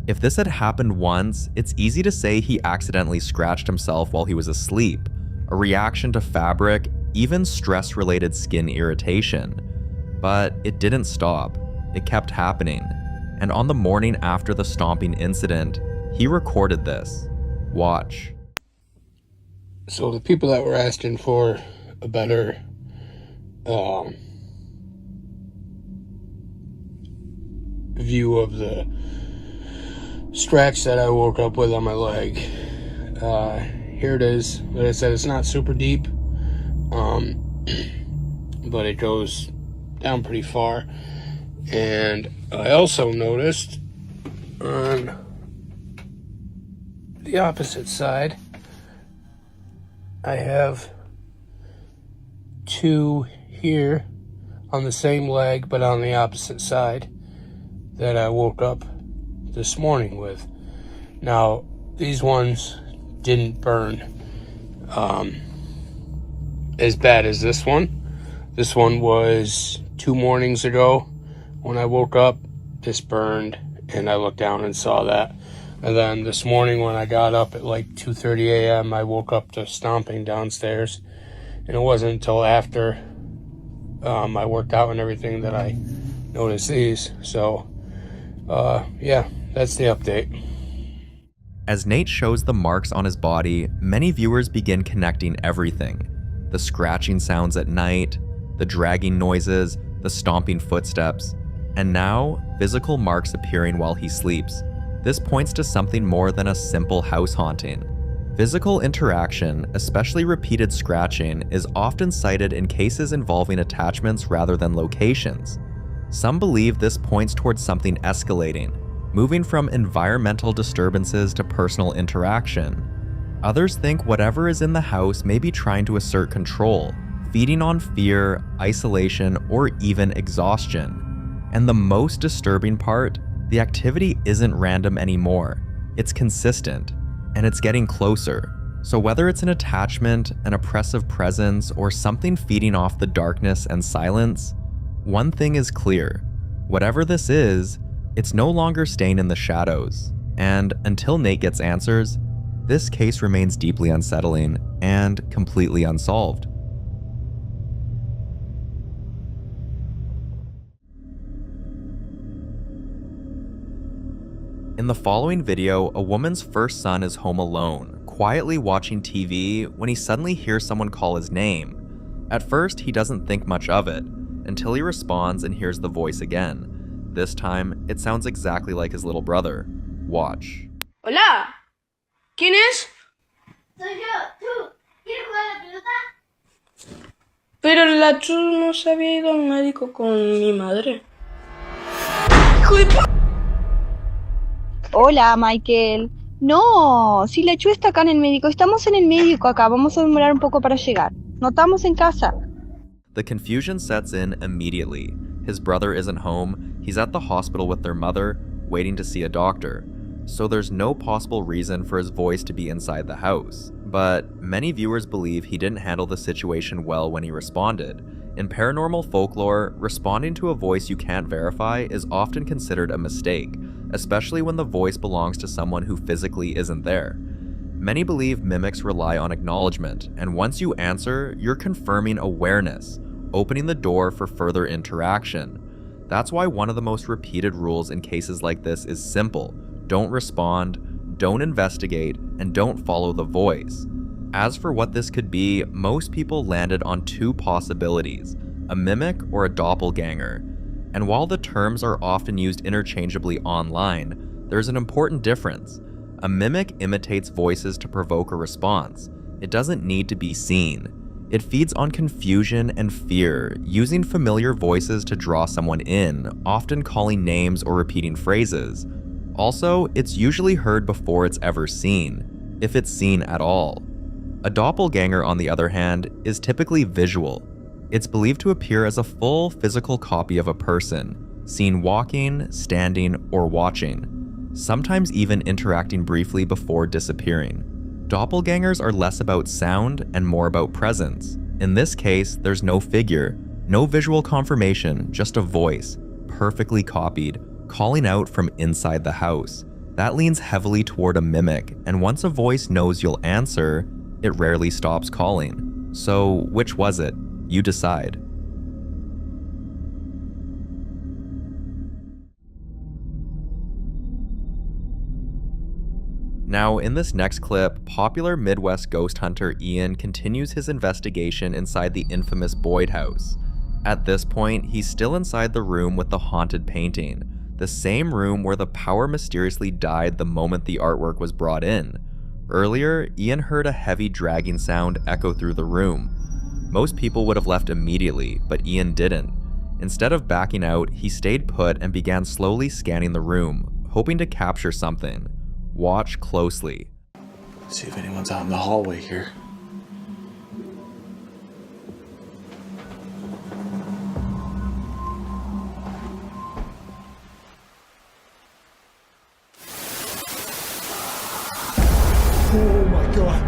If this had happened once, it's easy to say he accidentally scratched himself while he was asleep, a reaction to fabric, even stress-related skin irritation. But it didn't stop. It kept happening. And on the morning after the stomping incident, he recorded this. Watch. So the people that were asking for a better view of the scratch that I woke up with on my leg, here it is. Like I said, it's not super deep, but it goes down pretty far. And I also noticed on the opposite side, I have two here on the same leg, but on the opposite side, that I woke up this morning with. Now, these ones didn't burn as bad as this one. This one was 2 mornings ago when I woke up. This burned, and I looked down and saw that. And then this morning when I got up at like 2:30 a.m., I woke up to stomping downstairs. And it wasn't until after I worked out and everything that I noticed these. So, yeah, that's the update. As Nate shows the marks on his body, many viewers begin connecting everything. The scratching sounds at night, the dragging noises, the stomping footsteps, and now, physical marks appearing while he sleeps. This points to something more than a simple house haunting. Physical interaction, especially repeated scratching, is often cited in cases involving attachments rather than locations. Some believe this points towards something escalating, moving from environmental disturbances to personal interaction. Others think whatever is in the house may be trying to assert control, feeding on fear, isolation, or even exhaustion. And the most disturbing part, the activity isn't random anymore. It's consistent, and it's getting closer. So whether it's an attachment, an oppressive presence, or something feeding off the darkness and silence, one thing is clear. Whatever this is, it's no longer staying in the shadows. And until Nate gets answers, this case remains deeply unsettling and completely unsolved. In the following video, a woman's first son is home alone, quietly watching TV when he suddenly hears someone call his name. At first, he doesn't think much of it, until he responds and hears the voice again. This time, it sounds exactly like his little brother. Watch. Hola. ¿Quién es? Soy yo. ¿Tú? ¿Quieres jugar a la pelota? Pero la Chu no se había ido al médico con mi madre. ¡Hijo de p***! Hola, Michael. No, si la Chu está acá en el médico. Estamos en el médico acá. Vamos a demorar un poco para llegar. No estamos en casa. The confusion sets in immediately. His brother isn't home. He's at the hospital with their mother, waiting to see a doctor. So there's no possible reason for his voice to be inside the house. But many viewers believe he didn't handle the situation well when he responded. In paranormal folklore, responding to a voice you can't verify is often considered a mistake, especially when the voice belongs to someone who physically isn't there. Many believe mimics rely on acknowledgement, and once you answer, you're confirming awareness, opening the door for further interaction. That's why one of the most repeated rules in cases like this is simple: don't respond, don't investigate, and don't follow the voice. As for what this could be, most people landed on 2 possibilities: a mimic or a doppelganger. And while the terms are often used interchangeably online, there's an important difference. A mimic imitates voices to provoke a response. It doesn't need to be seen. It feeds on confusion and fear, using familiar voices to draw someone in, often calling names or repeating phrases. Also, it's usually heard before it's ever seen, if it's seen at all. A doppelganger, on the other hand, is typically visual. It's believed to appear as a full physical copy of a person, seen walking, standing, or watching. sometimes even interacting briefly before disappearing. Doppelgangers are less about sound and more about presence. In this case, there's no figure, no visual confirmation, just a voice, perfectly copied, calling out from inside the house. That leans heavily toward a mimic, and once a voice knows you'll answer, it rarely stops calling. So, which was it? You decide. Now, in this next clip, popular Midwest ghost hunter Ian continues his investigation inside the infamous Boyd house. At this point, he's still inside the room with the haunted painting, the same room where the power mysteriously died the moment the artwork was brought in. Earlier, Ian heard a heavy dragging sound echo through the room. Most people would have left immediately, but Ian didn't. Instead of backing out, he stayed put and began slowly scanning the room, hoping to capture something. Watch closely. See if anyone's out in the hallway here. Oh my god.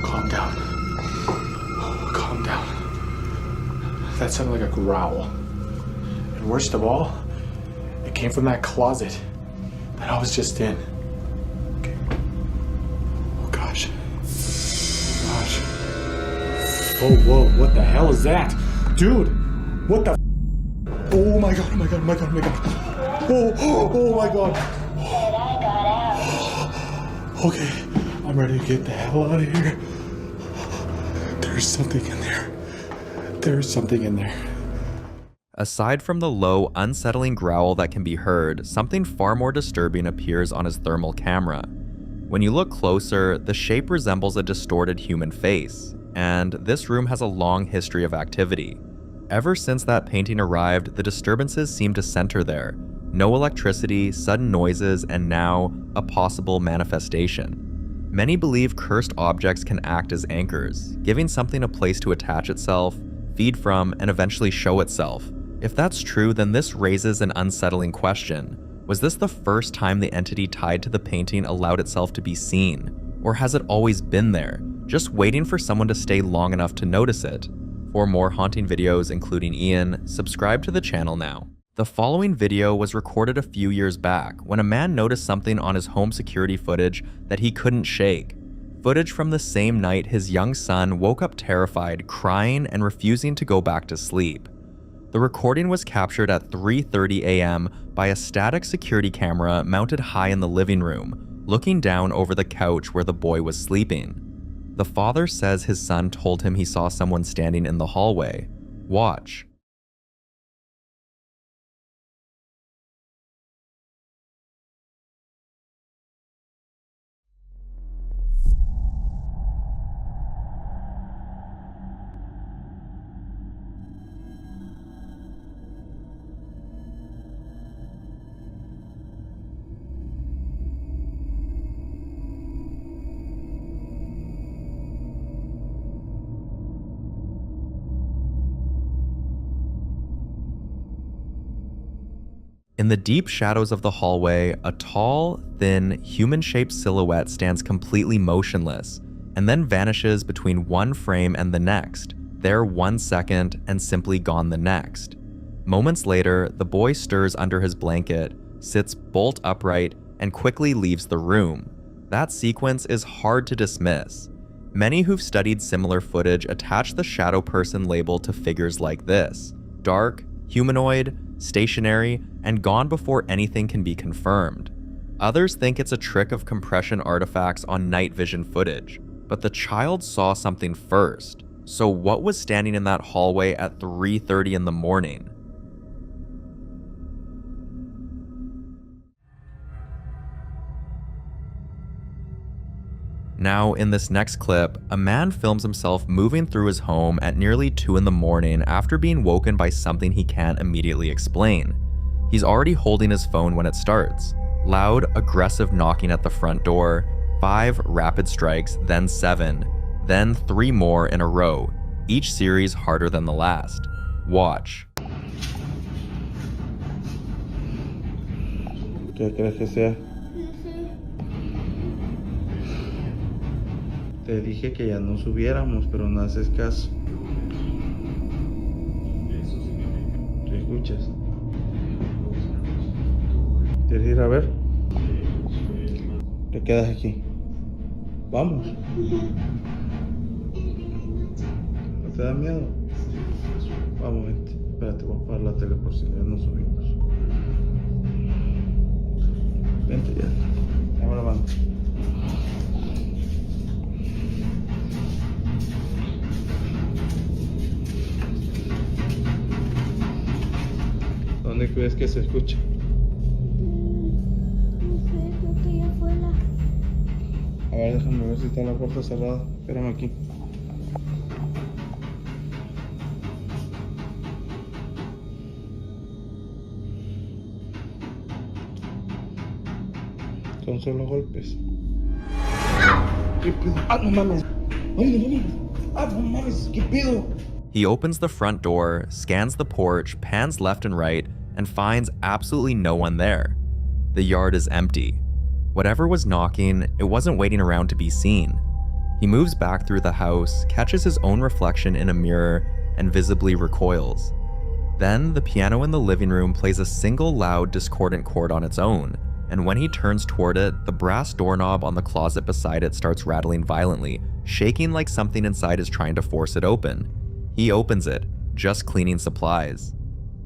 Calm down. Oh, calm down. That sounded like a growl. And worst of all, it came from that closet that I was just in. Okay. Oh gosh. Oh gosh. Oh whoa, what the hell is that? Dude, what the oh my god, oh my god, oh my god, oh my god. Oh my god. Okay, I'm ready to get the hell out of here. There's something in there. There's something in there. Aside from the low, unsettling growl that can be heard, something far more disturbing appears on his thermal camera. When you look closer, the shape resembles a distorted human face, and this room has a long history of activity. Ever since that painting arrived, the disturbances seem to center there. No electricity, sudden noises, and now, a possible manifestation. Many believe cursed objects can act as anchors, giving something a place to attach itself, feed from, and eventually show itself. If that's true, then this raises an unsettling question. Was this the first time the entity tied to the painting allowed itself to be seen? Or has it always been there, just waiting for someone to stay long enough to notice it? For more haunting videos, including Ian, subscribe to the channel now. The following video was recorded a few years back when a man noticed something on his home security footage that he couldn't shake. Footage from the same night his young son woke up terrified, crying, and refusing to go back to sleep. The recording was captured at 3:30 a.m. by a static security camera mounted high in the living room, looking down over the couch where the boy was sleeping. The father says his son told him he saw someone standing in the hallway. Watch. In the deep shadows of the hallway, a tall, thin, human-shaped silhouette stands completely motionless, and then vanishes between one frame and the next, there 1 second and simply gone the next. Moments later, the boy stirs under his blanket, sits bolt upright, and quickly leaves the room. That sequence is hard to dismiss. Many who've studied similar footage attach the shadow person label to figures like this: dark, humanoid, stationary, and gone before anything can be confirmed. Others think it's a trick of compression artifacts on night vision footage, but the child saw something first. So what was standing in that hallway at 3:30 in the morning? Now, in this next clip, a man films himself moving through his home at nearly 2 in the morning after being woken by something he can't immediately explain. He's already holding his phone when it starts. Loud, aggressive knocking at the front door, 5 rapid strikes, then 7, then 3 more in a row, each series harder than the last. Watch. ¿Qué crees que sea? Te dije que ya no subiéramos, pero no haces caso. ¿Qué escuchas? ¿Quieres ir a ver? Te quedas aquí. Vamos. ¿No te da miedo? Vamos, vente. Espérate, voy a apagar la tele por si ya no subimos. Vente ya. Dame la mano. ¿Dónde crees que se escucha? Creo que allá afuera. A ver, déjame ver si está la puerta cerrada. Espérame aquí. Son solo golpes. ¿Qué pedo? ¡Ah, no mames! ¡Oye, ¡ah, no mames! ¿Qué pedo? He opens the front door, scans the porch, pans left and right, and finds absolutely no one there. The yard is empty. Whatever was knocking, it wasn't waiting around to be seen. He moves back through the house, catches his own reflection in a mirror, and visibly recoils. Then, the piano in the living room plays a single loud, discordant chord on its own, and when he turns toward it, the brass doorknob on the closet beside it starts rattling violently, shaking like something inside is trying to force it open. He opens it, just cleaning supplies.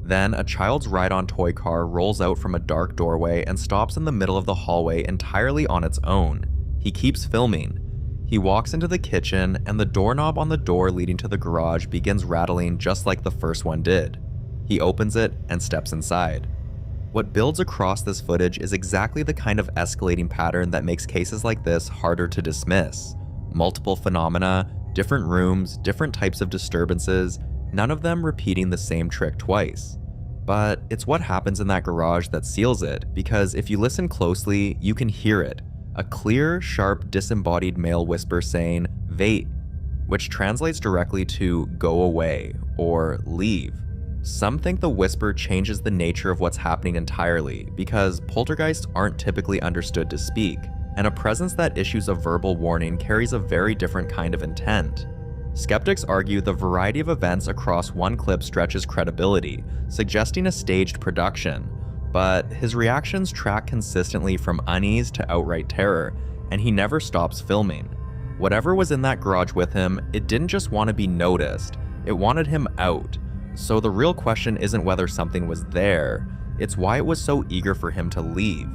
Then, a child's ride-on toy car rolls out from a dark doorway and stops in the middle of the hallway entirely on its own. He keeps filming. He walks into the kitchen, and the doorknob on the door leading to the garage begins rattling just like the first one did. He opens it and steps inside. What builds across this footage is exactly the kind of escalating pattern that makes cases like this harder to dismiss. Multiple phenomena, different rooms, different types of disturbances, none of them repeating the same trick twice. But it's what happens in that garage that seals it, because if you listen closely, you can hear it. A clear, sharp, disembodied male whisper saying, "Vait," which translates directly to "go away" or "leave." Some think the whisper changes the nature of what's happening entirely, because poltergeists aren't typically understood to speak, and a presence that issues a verbal warning carries a very different kind of intent. Skeptics argue the variety of events across one clip stretches credibility, suggesting a staged production, but his reactions track consistently from unease to outright terror, and he never stops filming. Whatever was in that garage with him, it didn't just want to be noticed, it wanted him out. So the real question isn't whether something was there, it's why it was so eager for him to leave.